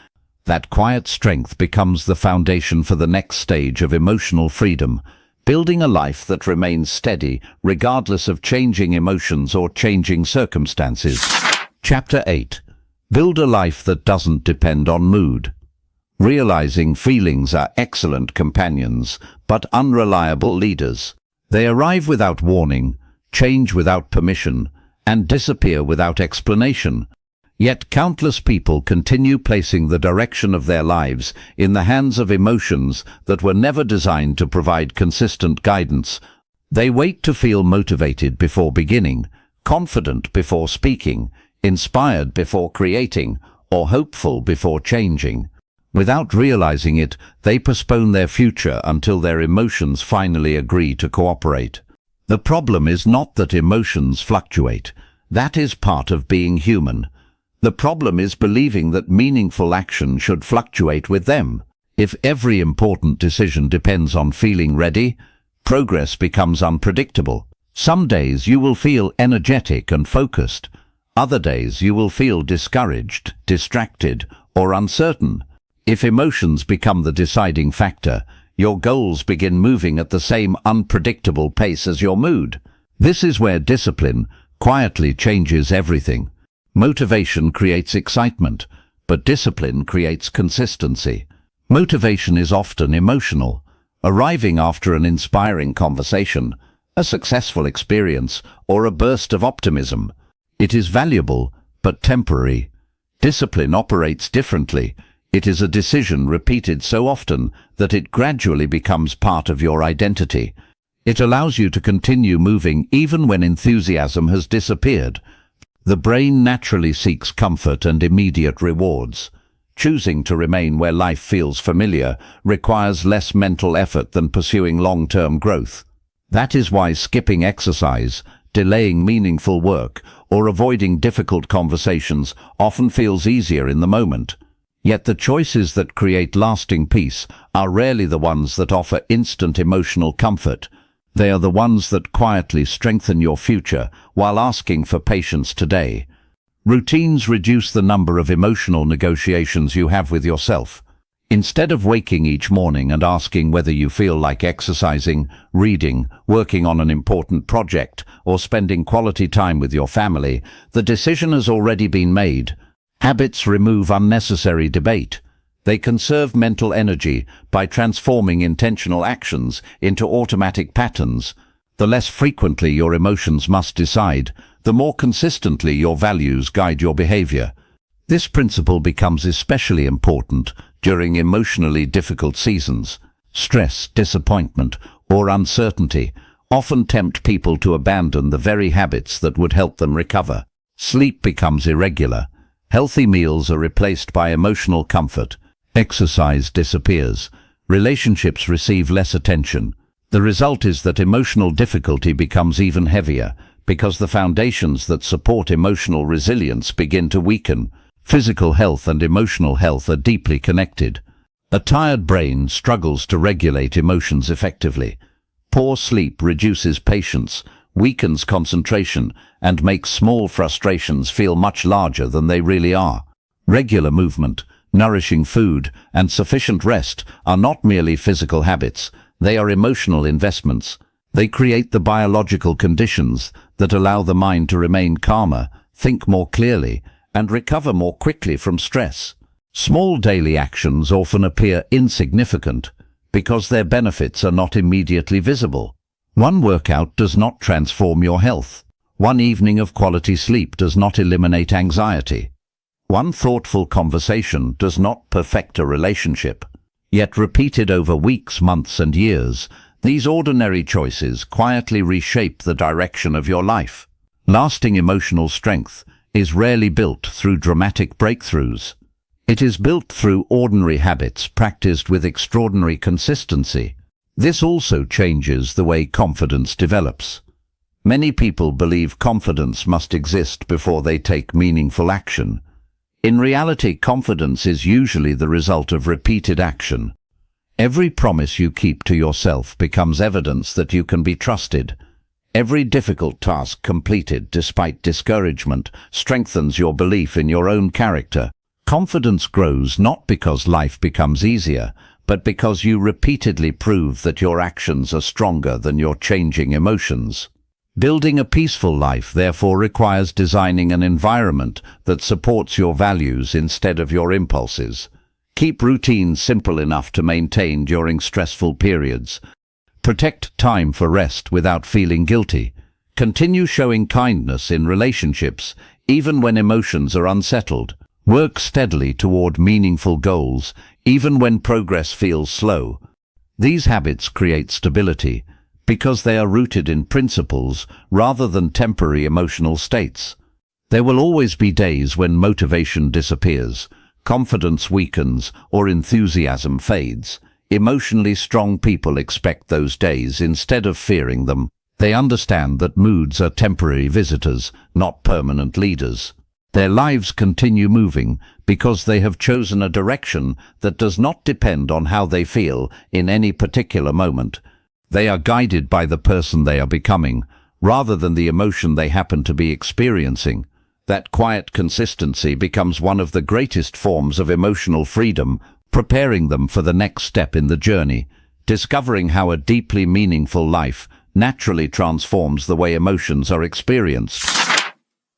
That quiet strength becomes the foundation for the next stage of emotional freedom, building a life that remains steady regardless of changing emotions or changing circumstances. Chapter 8. Build a life that doesn't depend on mood. Realizing feelings are excellent companions, but unreliable leaders. They arrive without warning, change without permission, and disappear without explanation. Yet countless people continue placing the direction of their lives in the hands of emotions that were never designed to provide consistent guidance. They wait to feel motivated before beginning, confident before speaking, inspired before creating, or hopeful before changing. Without realizing it, they postpone their future until their emotions finally agree to cooperate. The problem is not that emotions fluctuate. That is part of being human. The problem is believing that meaningful action should fluctuate with them. If every important decision depends on feeling ready, progress becomes unpredictable. Some days you will feel energetic and focused. Other days you will feel discouraged, distracted, or uncertain. If emotions become the deciding factor, your goals begin moving at the same unpredictable pace as your mood. This is where discipline quietly changes everything. Motivation creates excitement, but discipline creates consistency. Motivation is often emotional, arriving after an inspiring conversation, a successful experience, or a burst of optimism. It is valuable, but temporary. Discipline operates differently. It is a decision repeated so often that it gradually becomes part of your identity. It allows you to continue moving even when enthusiasm has disappeared. The brain naturally seeks comfort and immediate rewards. Choosing to remain where life feels familiar requires less mental effort than pursuing long-term growth. That is why skipping exercise, delaying meaningful work, or avoiding difficult conversations often feels easier in the moment. Yet the choices that create lasting peace are rarely the ones that offer instant emotional comfort. They are the ones that quietly strengthen your future while asking for patience today. Routines reduce the number of emotional negotiations you have with yourself. Instead of waking each morning and asking whether you feel like exercising, reading, working on an important project, or spending quality time with your family, the decision has already been made. Habits remove unnecessary debate. They conserve mental energy by transforming intentional actions into automatic patterns. The less frequently your emotions must decide, the more consistently your values guide your behavior. This principle becomes especially important during emotionally difficult seasons. Stress, disappointment, or uncertainty often tempt people to abandon the very habits that would help them recover. Sleep becomes irregular. Healthy meals are replaced by emotional comfort. Exercise disappears. Relationships receive less attention. The result is that emotional difficulty becomes even heavier because the foundations that support emotional resilience begin to weaken. Physical health and emotional health are deeply connected. A tired brain struggles to regulate emotions effectively. Poor sleep reduces patience, weakens concentration, and makes small frustrations feel much larger than they really are. Regular movement, nourishing food, and sufficient rest are not merely physical habits, they are emotional investments. They create the biological conditions that allow the mind to remain calmer, think more clearly, and recover more quickly from stress. Small daily actions often appear insignificant because their benefits are not immediately visible. One workout does not transform your health. One evening of quality sleep does not eliminate anxiety. One thoughtful conversation does not perfect a relationship. Yet repeated over weeks, months, and years, these ordinary choices quietly reshape the direction of your life. Lasting emotional strength is rarely built through dramatic breakthroughs. It is built through ordinary habits practiced with extraordinary consistency. This also changes the way confidence develops. Many people believe confidence must exist before they take meaningful action. In reality, confidence is usually the result of repeated action. Every promise you keep to yourself becomes evidence that you can be trusted. Every difficult task completed despite discouragement strengthens your belief in your own character. Confidence grows not because life becomes easier, but because you repeatedly prove that your actions are stronger than your changing emotions. Building a peaceful life therefore requires designing an environment that supports your values instead of your impulses. Keep routines simple enough to maintain during stressful periods. Protect time for rest without feeling guilty. Continue showing kindness in relationships, even when emotions are unsettled. Work steadily toward meaningful goals, even when progress feels slow. These habits create stability, because they are rooted in principles rather than temporary emotional states. There will always be days when motivation disappears, confidence weakens, or enthusiasm fades. Emotionally strong people expect those days instead of fearing them. They understand that moods are temporary visitors, not permanent leaders. Their lives continue moving because they have chosen a direction that does not depend on how they feel in any particular moment. They are guided by the person they are becoming, rather than the emotion they happen to be experiencing. That quiet consistency becomes one of the greatest forms of emotional freedom, preparing them for the next step in the journey, discovering how a deeply meaningful life naturally transforms the way emotions are experienced.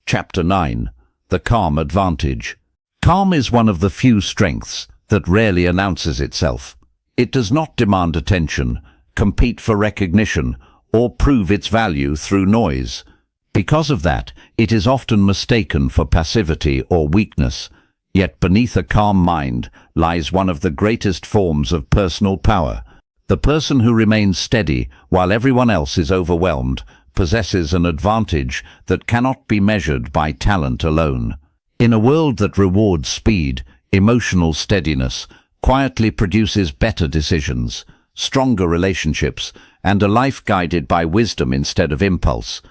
Chapter 9. The Calm Advantage. Calm is one of the few strengths that rarely announces itself. It does not demand attention, compete for recognition, or prove its value through noise. Because of that, it is often mistaken for passivity or weakness. Yet beneath a calm mind lies one of the greatest forms of personal power. The person who remains steady while everyone else is overwhelmed possesses an advantage that cannot be measured by talent alone. In a world that rewards speed, emotional steadiness quietly produces better decisions, stronger relationships, and a life guided by wisdom instead of impulse.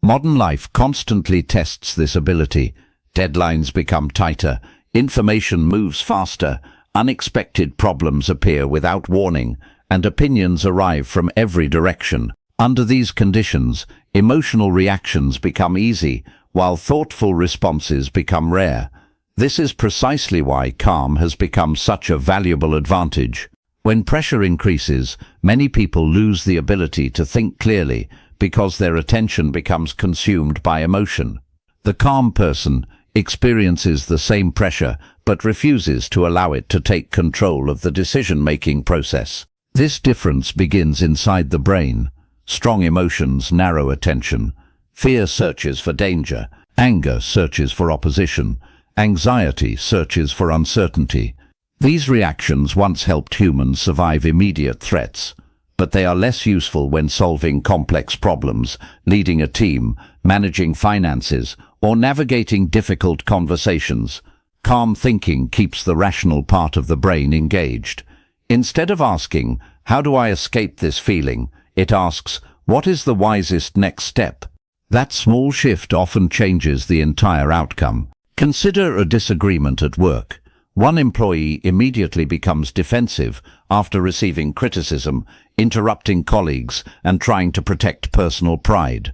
Modern life constantly tests this ability. Deadlines become tighter, information moves faster, unexpected problems appear without warning, and opinions arrive from every direction. Under these conditions, emotional reactions become easy, while thoughtful responses become rare. This is precisely why calm has become such a valuable advantage. When pressure increases, many people lose the ability to think clearly because their attention becomes consumed by emotion. The calm person experiences the same pressure but refuses to allow it to take control of the decision-making process. This difference begins inside the brain. Strong emotions narrow attention. Fear searches for danger. Anger searches for opposition. Anxiety searches for uncertainty. These reactions once helped humans survive immediate threats, but they are less useful when solving complex problems, leading a team, managing finances, or navigating difficult conversations. Calm thinking keeps the rational part of the brain engaged. Instead of asking, "How do I escape this feeling?" it asks, "What is the wisest next step?" That small shift often changes the entire outcome. Consider a disagreement at work. One employee immediately becomes defensive after receiving criticism, interrupting colleagues and trying to protect personal pride.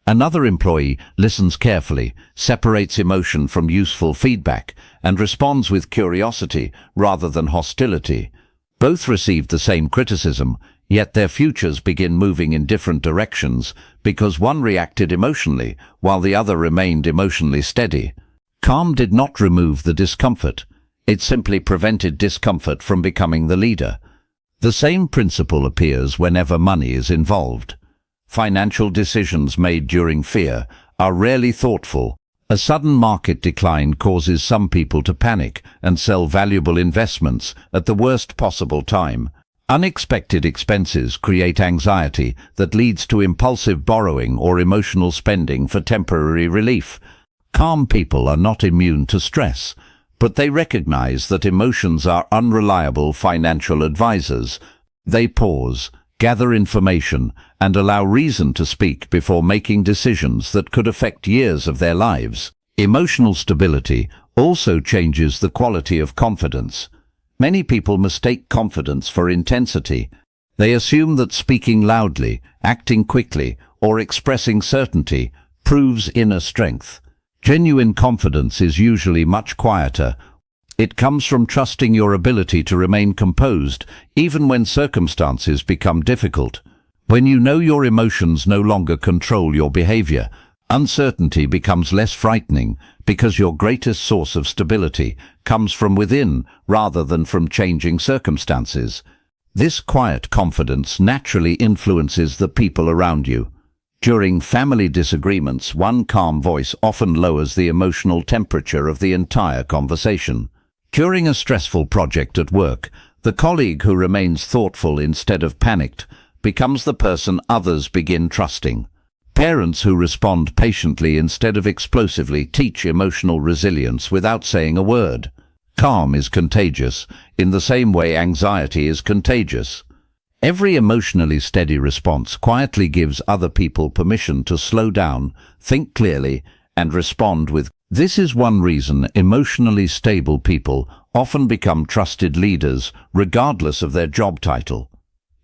Another employee listens carefully, separates emotion from useful feedback, and responds with curiosity rather than hostility. Both received the same criticism, yet their futures begin moving in different directions because one reacted emotionally while the other remained emotionally steady. Calm did not remove the discomfort. It simply prevented discomfort from becoming the leader. The same principle appears whenever money is involved. Financial decisions made during fear are rarely thoughtful. A sudden market decline causes some people to panic and sell valuable investments at the worst possible time. Unexpected expenses create anxiety that leads to impulsive borrowing or emotional spending for temporary relief. Calm people are not immune to stress, but they recognize that emotions are unreliable financial advisors. They pause, gather information, and allow reason to speak before making decisions that could affect years of their lives. Emotional stability also changes the quality of confidence. Many people mistake confidence for intensity. They assume that speaking loudly, acting quickly, or expressing certainty proves inner strength. Genuine confidence is usually much quieter. It comes from trusting your ability to remain composed even when circumstances become difficult. When you know your emotions no longer control your behavior, uncertainty becomes less frightening because your greatest source of stability comes from within rather than from changing circumstances. This quiet confidence naturally influences the people around you. During family disagreements, one calm voice often lowers the emotional temperature of the entire conversation. During a stressful project at work, the colleague who remains thoughtful instead of panicked becomes the person others begin trusting. Parents who respond patiently instead of explosively teach emotional resilience without saying a word. Calm is contagious, in the same way anxiety is contagious. Every emotionally steady response quietly gives other people permission to slow down, think clearly, and respond with. This is one reason emotionally stable people often become trusted leaders, regardless of their job title.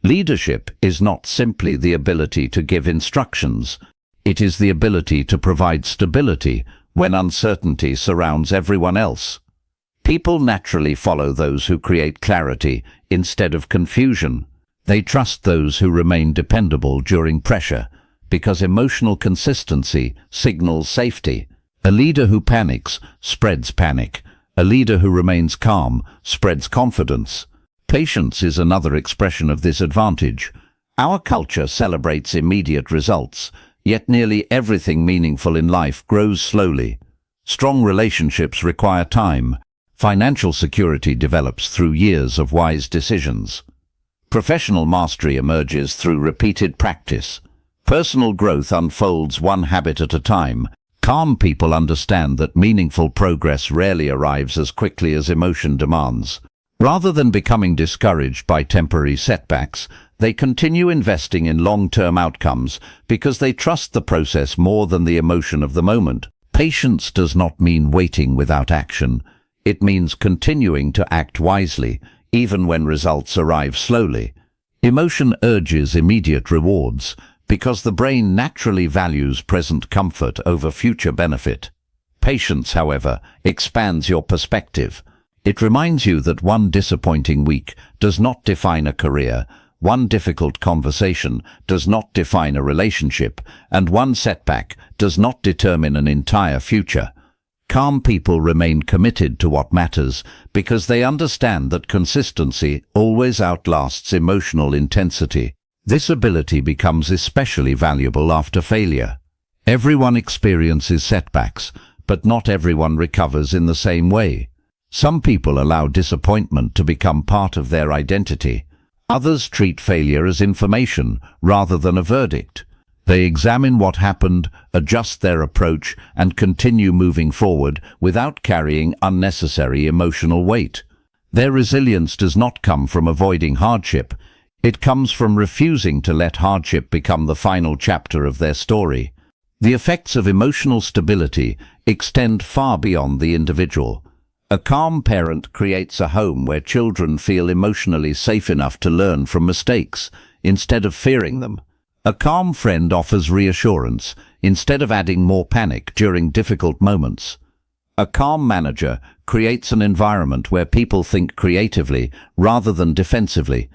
Leadership is not simply the ability to give instructions. It is the ability to provide stability when uncertainty surrounds everyone else. People naturally follow those who create clarity instead of confusion. They trust those who remain dependable during pressure, because emotional consistency signals safety. A leader who panics spreads panic. A leader who remains calm spreads confidence. Patience is another expression of this advantage. Our culture celebrates immediate results, yet nearly everything meaningful in life grows slowly. Strong relationships require time. Financial security develops through years of wise decisions. Professional mastery emerges through repeated practice. Personal growth unfolds one habit at a time. Calm people understand that meaningful progress rarely arrives as quickly as emotion demands. Rather than becoming discouraged by temporary setbacks, they continue investing in long-term outcomes because they trust the process more than the emotion of the moment. Patience does not mean waiting without action. It means continuing to act wisely, even when results arrive slowly. Emotion urges immediate rewards. because the brain naturally values present comfort over future benefit. Patience, however, expands your perspective. It reminds you that one disappointing week does not define a career, one difficult conversation does not define a relationship, and one setback does not determine an entire future. Calm people remain committed to what matters because they understand that consistency always outlasts emotional intensity. This ability becomes especially valuable after failure. Everyone experiences setbacks, but not everyone recovers in the same way. Some people allow disappointment to become part of their identity. Others treat failure as information rather than a verdict. They examine what happened, adjust their approach, and continue moving forward without carrying unnecessary emotional weight. Their resilience does not come from avoiding hardship. It comes from refusing to let hardship become the final chapter of their story. The effects of emotional stability extend far beyond the individual. A calm parent creates a home where children feel emotionally safe enough to learn from mistakes instead of fearing them. A calm friend offers reassurance instead of adding more panic during difficult moments. A calm manager creates an environment where people think creatively rather than defensively.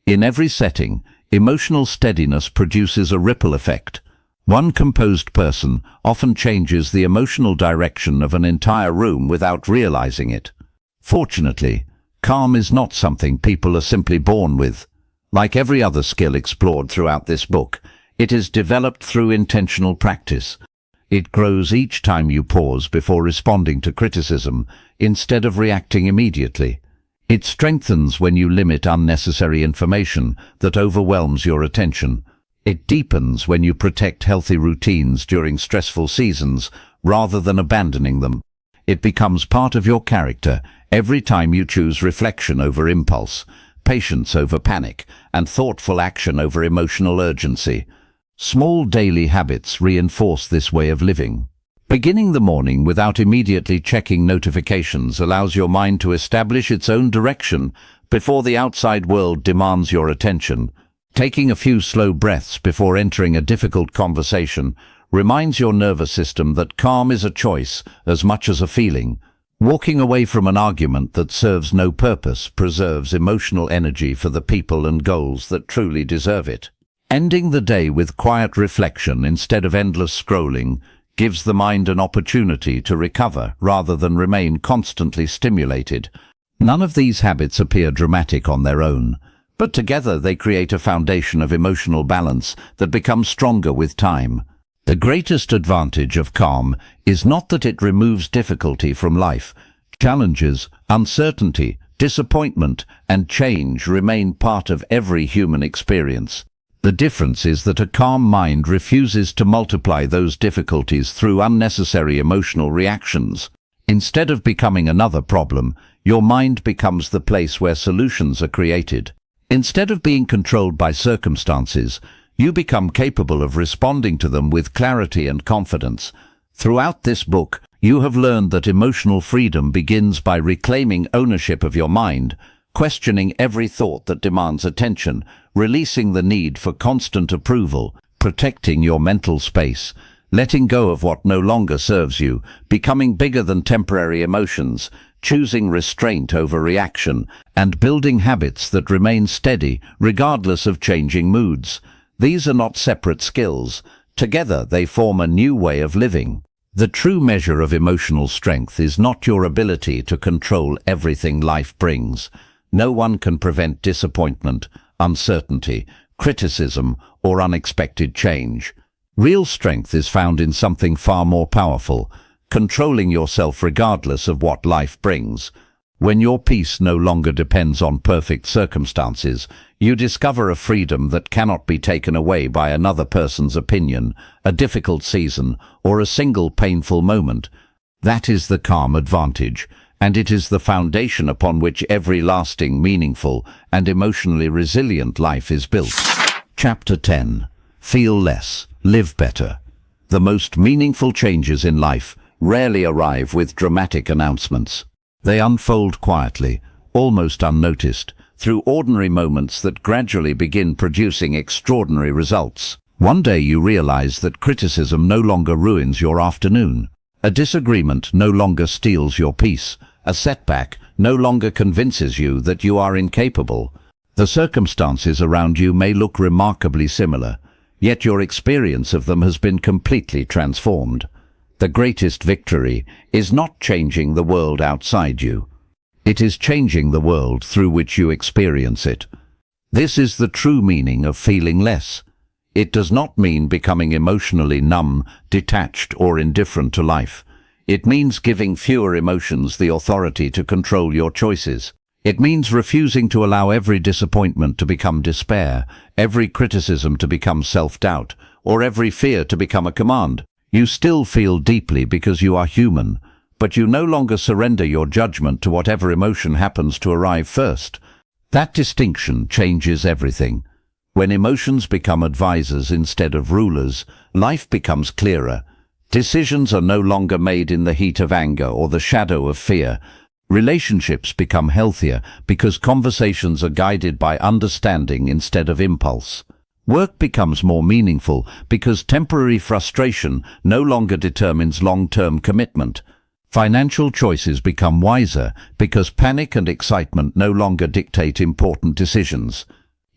In every setting, emotional steadiness produces a ripple effect. One composed person often changes the emotional direction of an entire room without realizing it. Fortunately, calm is not something people are simply born with. Like every other skill explored throughout this book, it is developed through intentional practice. It grows each time you pause before responding to criticism instead of reacting immediately. It strengthens when you limit unnecessary information that overwhelms your attention. It deepens when you protect healthy routines during stressful seasons rather than abandoning them. It becomes part of your character every time you choose reflection over impulse, patience over panic, and thoughtful action over emotional urgency. Small daily habits reinforce this way of living. Beginning the morning without immediately checking notifications allows your mind to establish its own direction before the outside world demands your attention. Taking a few slow breaths before entering a difficult conversation reminds your nervous system that calm is a choice as much as a feeling. Walking away from an argument that serves no purpose preserves emotional energy for the people and goals that truly deserve it. Ending the day with quiet reflection instead of endless scrolling gives the mind an opportunity to recover rather than remain constantly stimulated. None of these habits appear dramatic on their own, but together they create a foundation of emotional balance that becomes stronger with time. The greatest advantage of calm is not that it removes difficulty from life. Challenges, uncertainty, disappointment, and change remain part of every human experience. The difference is that a calm mind refuses to multiply those difficulties through unnecessary emotional reactions. Instead of becoming another problem, your mind becomes the place where solutions are created. Instead of being controlled by circumstances, you become capable of responding to them with clarity and confidence. Throughout this book, you have learned that emotional freedom begins by reclaiming ownership of your mind, questioning every thought that demands attention, releasing the need for constant approval, protecting your mental space, letting go of what no longer serves you, becoming bigger than temporary emotions, choosing restraint over reaction, and building habits that remain steady regardless of changing moods. These are not separate skills. Together they form a new way of living. The true measure of emotional strength is not your ability to control everything life brings. No one can prevent disappointment, uncertainty, criticism, or unexpected change. Real strength is found in something far more powerful, controlling yourself regardless of what life brings. When your peace no longer depends on perfect circumstances, you discover a freedom that cannot be taken away by another person's opinion, a difficult season, or a single painful moment. That is the calm advantage, and it is the foundation upon which every lasting, meaningful, and emotionally resilient life is built. Chapter 10. Feel less, live better. The most meaningful changes in life rarely arrive with dramatic announcements. They unfold quietly, almost unnoticed, through ordinary moments that gradually begin producing extraordinary results. One day you realize that criticism no longer ruins your afternoon. A disagreement no longer steals your peace. A setback no longer convinces you that you are incapable. The circumstances around you may look remarkably similar, yet your experience of them has been completely transformed. The greatest victory is not changing the world outside you. It is changing the world through which you experience it. This is the true meaning of feeling less. It does not mean becoming emotionally numb, detached, or indifferent to life. It means giving fewer emotions the authority to control your choices. It means refusing to allow every disappointment to become despair, every criticism to become self-doubt, or every fear to become a command. You still feel deeply because you are human, but you no longer surrender your judgment to whatever emotion happens to arrive first. That distinction changes everything. When emotions become advisors instead of rulers, life becomes clearer. Decisions are no longer made in the heat of anger or the shadow of fear. Relationships become healthier because conversations are guided by understanding instead of impulse. Work becomes more meaningful because temporary frustration no longer determines long-term commitment. Financial choices become wiser because panic and excitement no longer dictate important decisions.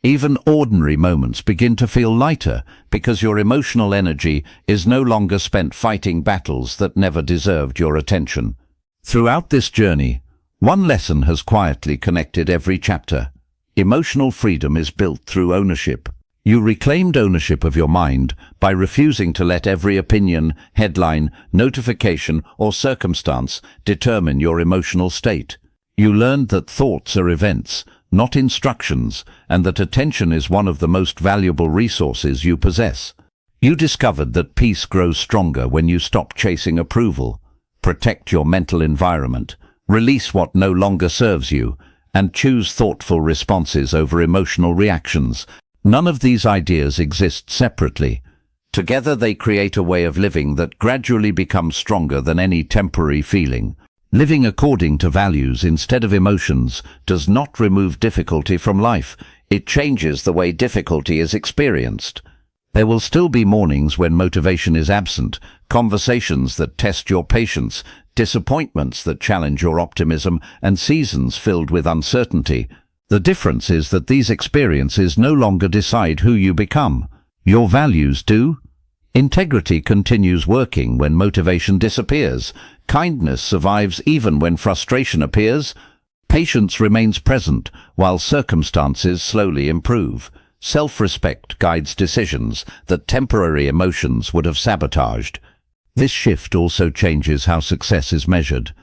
Even ordinary moments begin to feel lighter because your emotional energy is no longer spent fighting battles that never deserved your attention. Throughout this journey, one lesson has quietly connected every chapter. Emotional freedom is built through ownership. You reclaimed ownership of your mind by refusing to let every opinion, headline, notification, or circumstance determine your emotional state. You learned that thoughts are events, not instructions, and that attention is one of the most valuable resources you possess. You discovered that peace grows stronger when you stop chasing approval, protect your mental environment, release what no longer serves you, and choose thoughtful responses over emotional reactions. None of these ideas exist separately. Together they create a way of living that gradually becomes stronger than any temporary feeling. Living according to values instead of emotions does not remove difficulty from life. It changes the way difficulty is experienced. There will still be mornings when motivation is absent, conversations that test your patience, disappointments that challenge your optimism, and seasons filled with uncertainty. The difference is that these experiences no longer decide who you become. Your values do. Integrity continues working when motivation disappears. Kindness survives even when frustration appears. Patience remains present while circumstances slowly improve. Self-respect guides decisions that temporary emotions would have sabotaged. This shift also changes how success is measured.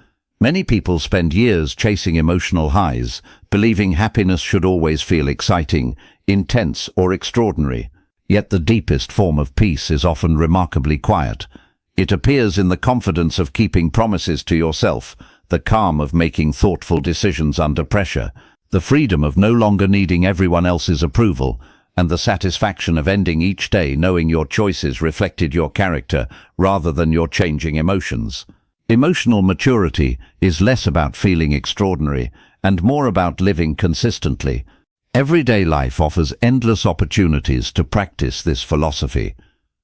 Many people spend years chasing emotional highs, believing happiness should always feel exciting, intense, or extraordinary. Yet the deepest form of peace is often remarkably quiet. It appears in the confidence of keeping promises to yourself, the calm of making thoughtful decisions under pressure, the freedom of no longer needing everyone else's approval, and the satisfaction of ending each day knowing your choices reflected your character rather than your changing emotions. Emotional maturity is less about feeling extraordinary and more about living consistently. Everyday life offers endless opportunities to practice this philosophy.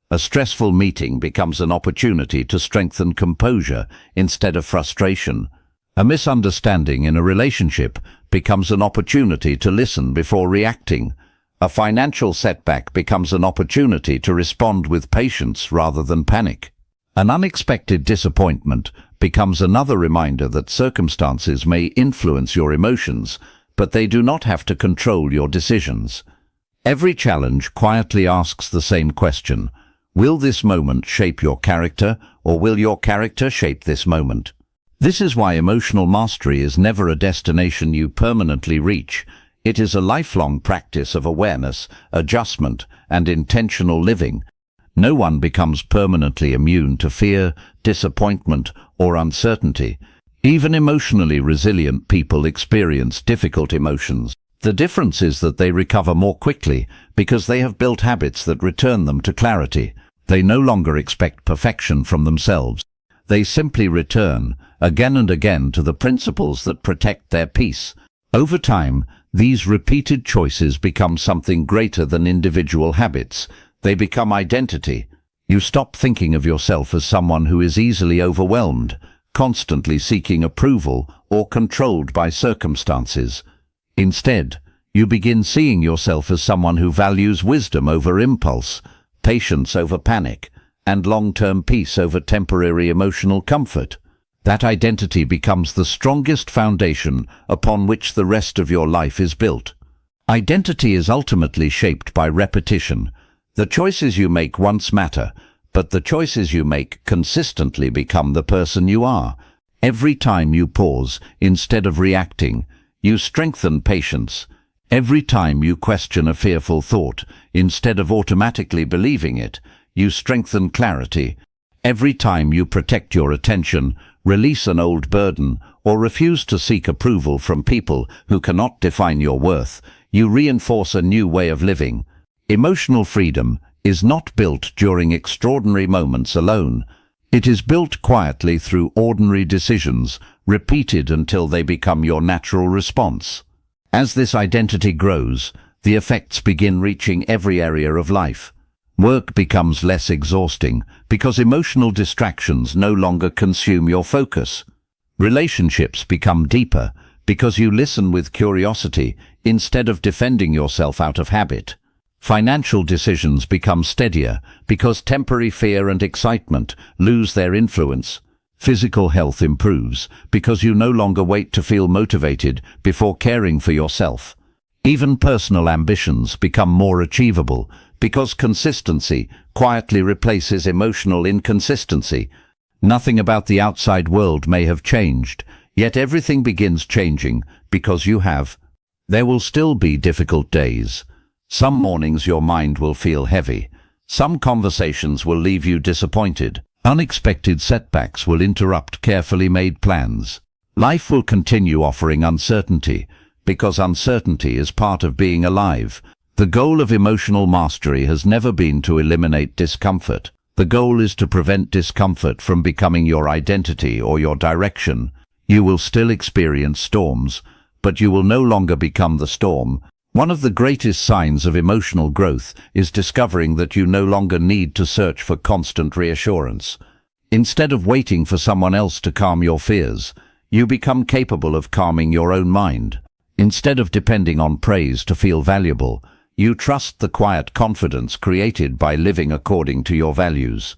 A stressful meeting becomes an opportunity to strengthen composure instead of frustration. A misunderstanding in a relationship becomes an opportunity to listen before reacting. A financial setback becomes an opportunity to respond with patience rather than panic. An unexpected disappointment becomes another reminder that circumstances may influence your emotions, but they do not have to control your decisions. Every challenge quietly asks the same question: will this moment shape your character, or will your character shape this moment? This is why emotional mastery is never a destination you permanently reach. It is a lifelong practice of awareness, adjustment, and intentional living. No one becomes permanently immune to fear, disappointment, or uncertainty. Even emotionally resilient people experience difficult emotions. The difference is that they recover more quickly because they have built habits that return them to clarity. They no longer expect perfection from themselves. They simply return, again and again, to the principles that protect their peace. Over time, these repeated choices become something greater than individual habits. They become identity. You stop thinking of yourself as someone who is easily overwhelmed, constantly seeking approval, or controlled by circumstances. Instead, you begin seeing yourself as someone who values wisdom over impulse, patience over panic, and long-term peace over temporary emotional comfort. That identity becomes the strongest foundation upon which the rest of your life is built. Identity is ultimately shaped by repetition. The choices you make once matter, but the choices you make consistently become the person you are. Every time you pause, instead of reacting, you strengthen patience. Every time you question a fearful thought, instead of automatically believing it, you strengthen clarity. Every time you protect your attention, release an old burden, or refuse to seek approval from people who cannot define your worth, you reinforce a new way of living. Emotional freedom is not built during extraordinary moments alone. It is built quietly through ordinary decisions, repeated until they become your natural response. As this identity grows, the effects begin reaching every area of life. Work becomes less exhausting because emotional distractions no longer consume your focus. Relationships become deeper because you listen with curiosity instead of defending yourself out of habit. Financial decisions become steadier because temporary fear and excitement lose their influence. Physical health improves because you no longer wait to feel motivated before caring for yourself. Even personal ambitions become more achievable because consistency quietly replaces emotional inconsistency. Nothing about the outside world may have changed, yet everything begins changing because you have. There will still be difficult days. Some mornings your mind will feel heavy. Some conversations will leave you disappointed. Unexpected setbacks will interrupt carefully made plans. Life will continue offering uncertainty, because uncertainty is part of being alive. The goal of emotional mastery has never been to eliminate discomfort. The goal is to prevent discomfort from becoming your identity or your direction. You will still experience storms, but you will no longer become the storm. One of the greatest signs of emotional growth is discovering that you no longer need to search for constant reassurance. Instead of waiting for someone else to calm your fears, you become capable of calming your own mind. Instead of depending on praise to feel valuable, you trust the quiet confidence created by living according to your values.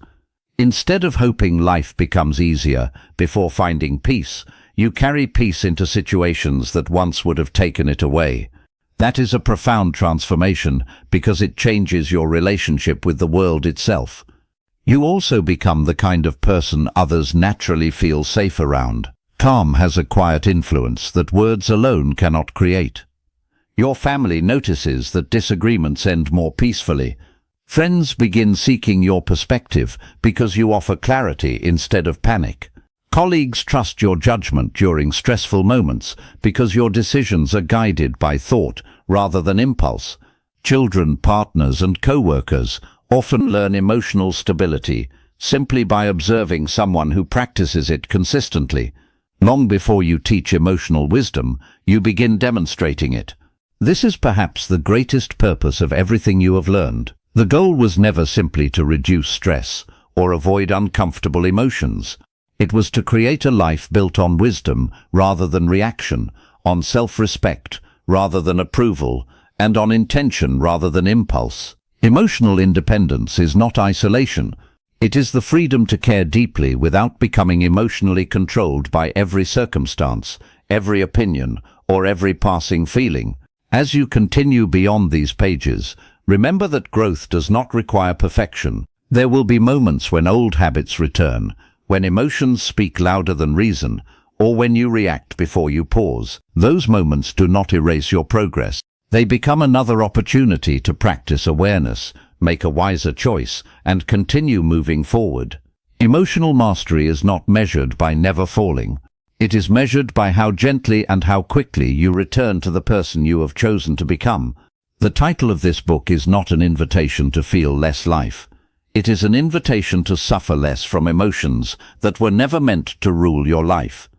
Instead of hoping life becomes easier before finding peace, you carry peace into situations that once would have taken it away. That is a profound transformation because it changes your relationship with the world itself. You also become the kind of person others naturally feel safe around. Calm has a quiet influence that words alone cannot create. Your family notices that disagreements end more peacefully. Friends begin seeking your perspective because you offer clarity instead of panic. Colleagues trust your judgment during stressful moments because your decisions are guided by thought rather than impulse. Children, partners, and co-workers often learn emotional stability simply by observing someone who practices it consistently. Long before you teach emotional wisdom, you begin demonstrating it. This is perhaps the greatest purpose of everything you have learned. The goal was never simply to reduce stress or avoid uncomfortable emotions. It was to create a life built on wisdom rather than reaction, on self-respect rather than approval, and on intention rather than impulse. Emotional independence is not isolation. It is the freedom to care deeply without becoming emotionally controlled by every circumstance, every opinion, or every passing feeling. As you continue beyond these pages, remember that growth does not require perfection. There will be moments when old habits return, when emotions speak louder than reason, or when you react before you pause. Those moments do not erase your progress. They become another opportunity to practice awareness, make a wiser choice, and continue moving forward. Emotional mastery is not measured by never falling. It is measured by how gently and how quickly you return to the person you have chosen to become. The title of this book is not an invitation to feel less life. It is an invitation to suffer less from emotions that were never meant to rule your life.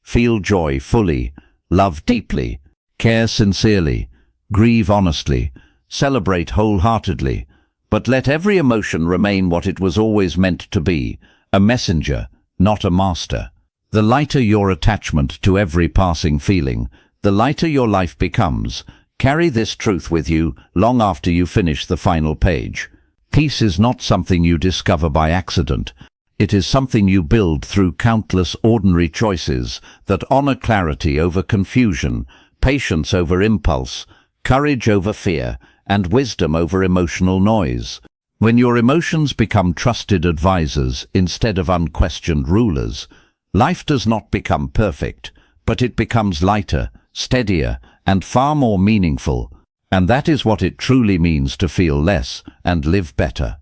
Feel joy fully, love deeply, care sincerely, grieve honestly, celebrate wholeheartedly, But let every emotion remain what it was always meant to be, a messenger, not a master. The lighter your attachment to every passing feeling, the lighter your life becomes. Carry this truth with you long after you finish the final page. Peace is not something you discover by accident. It is something you build through countless ordinary choices that honor clarity over confusion, patience over impulse, courage over fear, and wisdom over emotional noise. When your emotions become trusted advisors instead of unquestioned rulers, life does not become perfect, but it becomes lighter, steadier, and far more meaningful. And that is what it truly means to feel less and live better.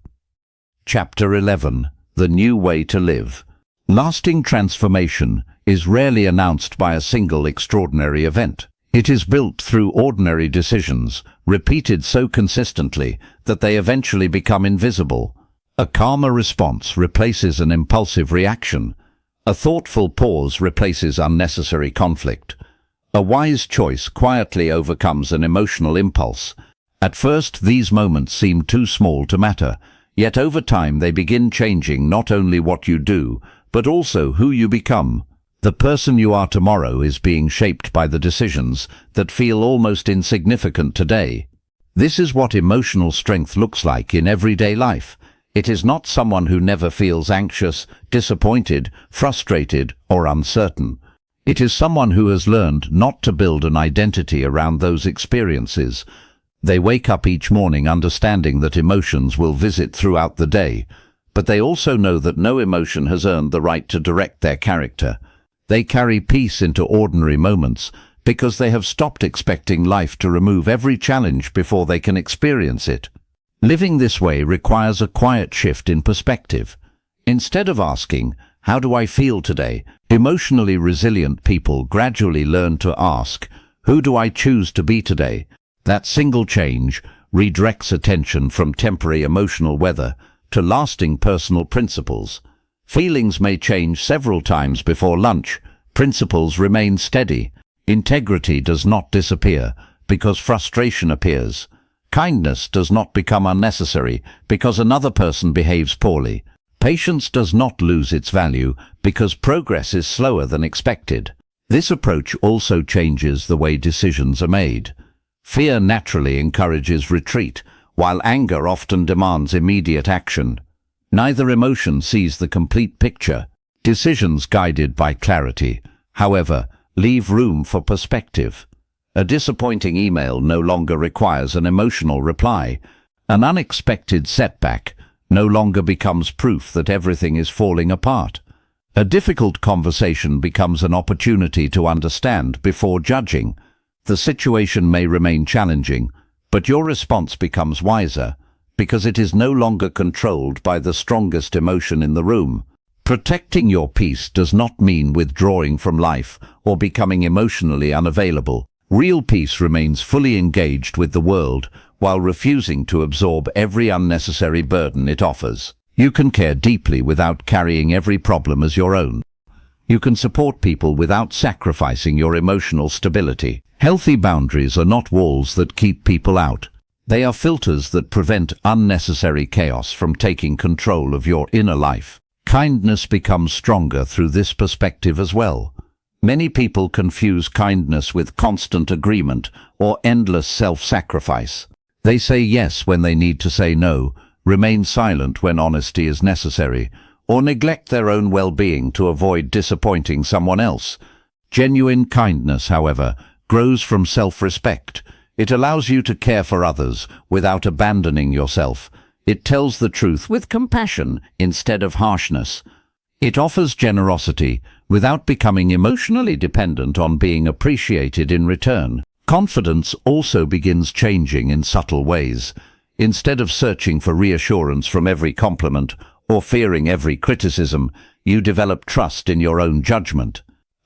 Chapter 11. The New Way to Live. Lasting transformation is rarely announced by a single extraordinary event. It is built through ordinary decisions, repeated so consistently that they eventually become invisible. A calmer response replaces an impulsive reaction. A thoughtful pause replaces unnecessary conflict. A wise choice quietly overcomes an emotional impulse. At first, these moments seem too small to matter, yet over time they begin changing not only what you do, but also who you become. The person you are tomorrow is being shaped by the decisions that feel almost insignificant today. This is what emotional strength looks like in everyday life. It is not someone who never feels anxious, disappointed, frustrated, or uncertain. It is someone who has learned not to build an identity around those experiences. They wake up each morning understanding that emotions will visit throughout the day, but they also know that no emotion has earned the right to direct their character. They carry peace into ordinary moments because they have stopped expecting life to remove every challenge before they can experience it. Living this way requires a quiet shift in perspective. Instead of asking, "How do I feel today?" emotionally resilient people gradually learn to ask, "Who do I choose to be today?" That single change redirects attention from temporary emotional weather to lasting personal principles. Feelings may change several times before lunch. Principles remain steady. Integrity does not disappear because frustration appears. Kindness does not become unnecessary because another person behaves poorly. Patience does not lose its value because progress is slower than expected. This approach also changes the way decisions are made. Fear naturally encourages retreat, while anger often demands immediate action. Neither emotion sees the complete picture. Decisions guided by clarity, however, leave room for perspective. A disappointing email no longer requires an emotional reply. An unexpected setback no longer becomes proof that everything is falling apart. A difficult conversation becomes an opportunity to understand before judging. The situation may remain challenging, but your response becomes wiser because it is no longer controlled by the strongest emotion in the room. Protecting your peace does not mean withdrawing from life or becoming emotionally unavailable. Real peace remains fully engaged with the world while refusing to absorb every unnecessary burden it offers. You can care deeply without carrying every problem as your own. You can support people without sacrificing your emotional stability. Healthy boundaries are not walls that keep people out. They are filters that prevent unnecessary chaos from taking control of your inner life. Kindness becomes stronger through this perspective as well. Many people confuse kindness with constant agreement or endless self-sacrifice. They say yes when they need to say no, remain silent when honesty is necessary, or neglect their own well-being to avoid disappointing someone else. Genuine kindness, however, grows from self-respect. It allows you to care for others without abandoning yourself. It tells the truth with compassion instead of harshness. It offers generosity without becoming emotionally dependent on being appreciated in return. Confidence also begins changing in subtle ways. Instead of searching for reassurance from every compliment or fearing every criticism, you develop trust in your own judgment.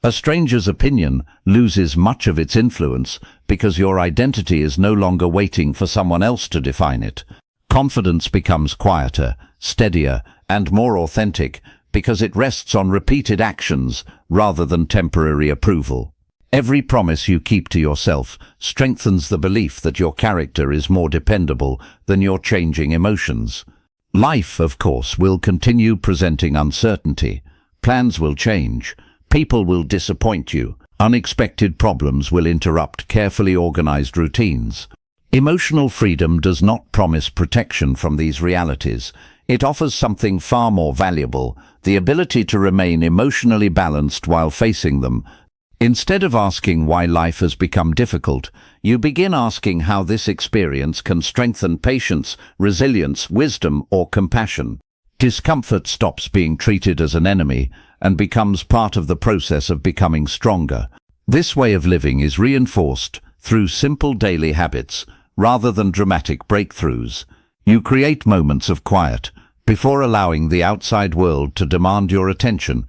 A stranger's opinion loses much of its influence because your identity is no longer waiting for someone else to define it. Confidence becomes quieter, steadier, and more authentic because it rests on repeated actions rather than temporary approval. Every promise you keep to yourself strengthens the belief that your character is more dependable than your changing emotions. Life, of course, will continue presenting uncertainty. Plans will change. People will disappoint you. Unexpected problems will interrupt carefully organized routines. Emotional freedom does not promise protection from these realities. It offers something far more valuable, the ability to remain emotionally balanced while facing them. Instead of asking why life has become difficult, you begin asking how this experience can strengthen patience, resilience, wisdom, or compassion. Discomfort stops being treated as an enemy and becomes part of the process of becoming stronger. This way of living is reinforced through simple daily habits rather than dramatic breakthroughs. You create moments of quiet before allowing the outside world to demand your attention.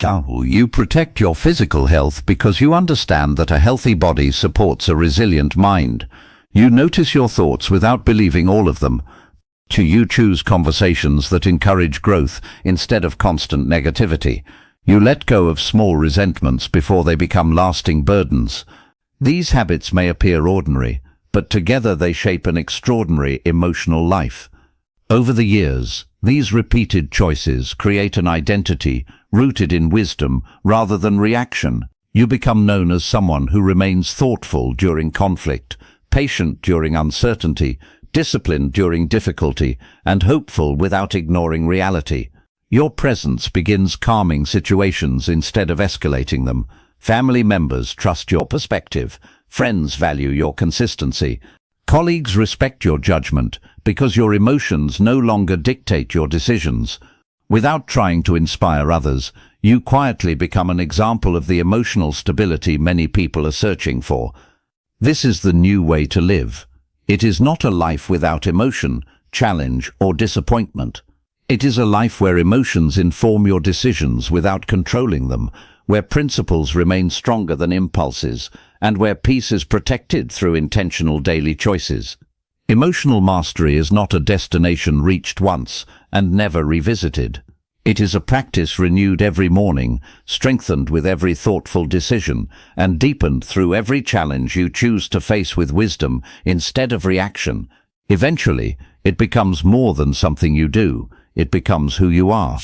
You protect your physical health because you understand that a healthy body supports a resilient mind. You notice your thoughts without believing all of them. You choose conversations that encourage growth instead of constant negativity. You let go of small resentments before they become lasting burdens. These habits may appear ordinary, but together they shape an extraordinary emotional life. Over the years, these repeated choices create an identity rooted in wisdom rather than reaction. You become known as someone who remains thoughtful during conflict, patient during uncertainty, disciplined during difficulty, and hopeful without ignoring reality. Your presence begins calming situations instead of escalating them. Family members trust your perspective. Friends value your consistency. Colleagues respect your judgment because your emotions no longer dictate your decisions. Without trying to inspire others, you quietly become an example of the emotional stability many people are searching for. This is the new way to live. It is not a life without emotion, challenge, or disappointment. It is a life where emotions inform your decisions without controlling them, where principles remain stronger than impulses, and where peace is protected through intentional daily choices. Emotional mastery is not a destination reached once and never revisited. It is a practice renewed every morning, strengthened with every thoughtful decision, and deepened through every challenge you choose to face with wisdom instead of reaction. Eventually, it becomes more than something you do. It becomes who you are.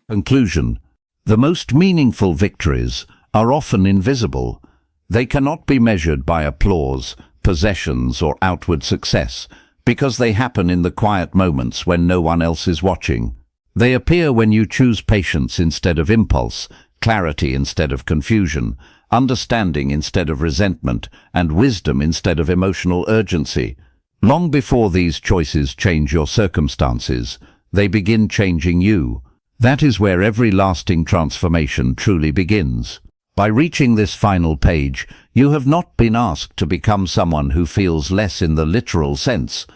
Conclusion. The most meaningful victories are often invisible. They cannot be measured by applause, possessions, or outward success, because they happen in the quiet moments when no one else is watching. They appear when you choose patience instead of impulse, clarity instead of confusion, understanding instead of resentment, and wisdom instead of emotional urgency. Long before these choices change your circumstances, they begin changing you. That is where every lasting transformation truly begins. By reaching this final page, you have not been asked to become someone who feels less in the literal sense.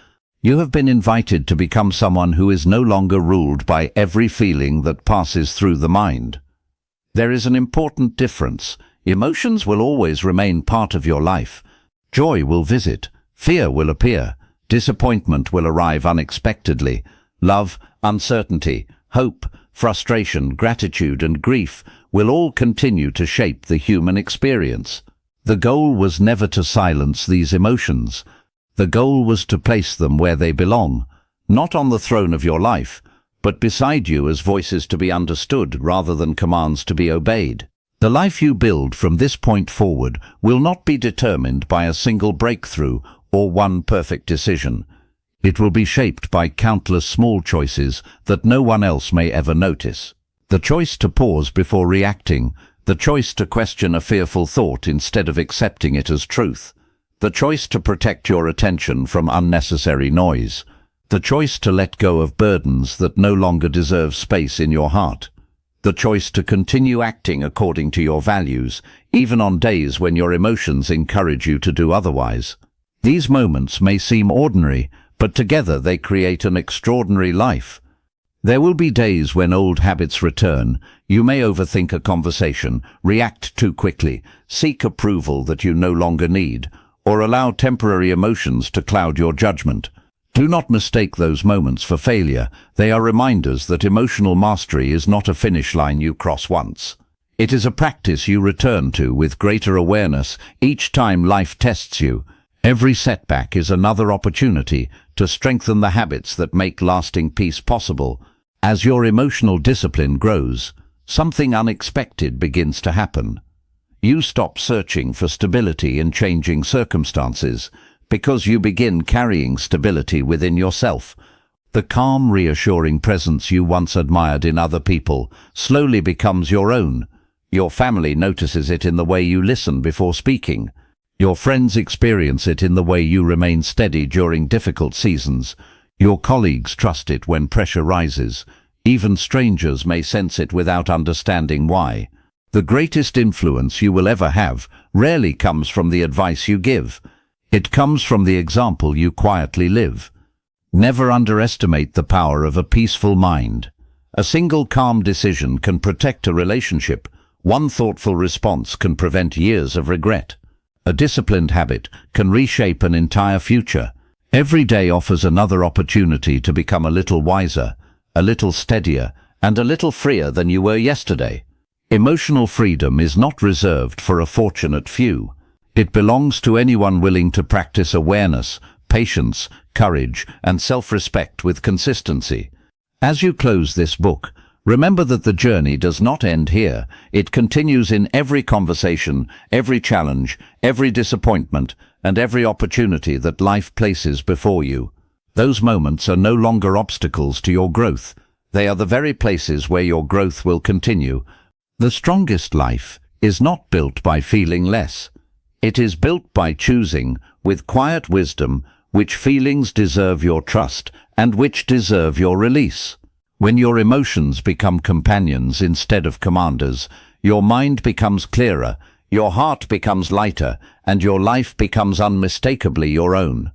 You have been invited to become someone who is no longer ruled by every feeling that passes through the mind. There is an important difference. Emotions will always remain part of your life. Joy will visit, fear will appear, disappointment will arrive unexpectedly. Love, uncertainty, hope, frustration, gratitude, and grief will all continue to shape the human experience. The goal was never to silence these emotions. The goal was to place them where they belong, not on the throne of your life, but beside you as voices to be understood rather than commands to be obeyed. The life you build from this point forward will not be determined by a single breakthrough or one perfect decision. It will be shaped by countless small choices that no one else may ever notice. The choice to pause before reacting, the choice to question a fearful thought instead of accepting it as truth, the choice to protect your attention from unnecessary noise, the choice to let go of burdens that no longer deserve space in your heart, the choice to continue acting according to your values, even on days when your emotions encourage you to do otherwise. These moments may seem ordinary, but together they create an extraordinary life. There will be days when old habits return. You may overthink a conversation, react too quickly, seek approval that you no longer need, or allow temporary emotions to cloud your judgment. Do not mistake those moments for failure. They are reminders that emotional mastery is not a finish line you cross once. It is a practice you return to with greater awareness each time life tests you. Every setback is another opportunity to strengthen the habits that make lasting peace possible. As your emotional discipline grows, something unexpected begins to happen. You stop searching for stability in changing circumstances because you begin carrying stability within yourself. The calm, reassuring presence you once admired in other people slowly becomes your own. Your family notices it in the way you listen before speaking. Your friends experience it in the way you remain steady during difficult seasons. Your colleagues trust it when pressure rises. Even strangers may sense it without understanding why. The greatest influence you will ever have rarely comes from the advice you give. It comes from the example you quietly live. Never underestimate the power of a peaceful mind. A single calm decision can protect a relationship. One thoughtful response can prevent years of regret. A disciplined habit can reshape an entire future. Every day offers another opportunity to become a little wiser, a little steadier, and a little freer than you were yesterday. Emotional freedom is not reserved for a fortunate few. It belongs to anyone willing to practice awareness, patience, courage, and self-respect with consistency. As you close this book, remember that the journey does not end here. It continues in every conversation, every challenge, every disappointment, and every opportunity that life places before you. Those moments are no longer obstacles to your growth. They are the very places where your growth will continue. The strongest life is not built by feeling less. It is built by choosing, with quiet wisdom, which feelings deserve your trust and which deserve your release. When your emotions become companions instead of commanders, your mind becomes clearer, your heart becomes lighter, and your life becomes unmistakably your own.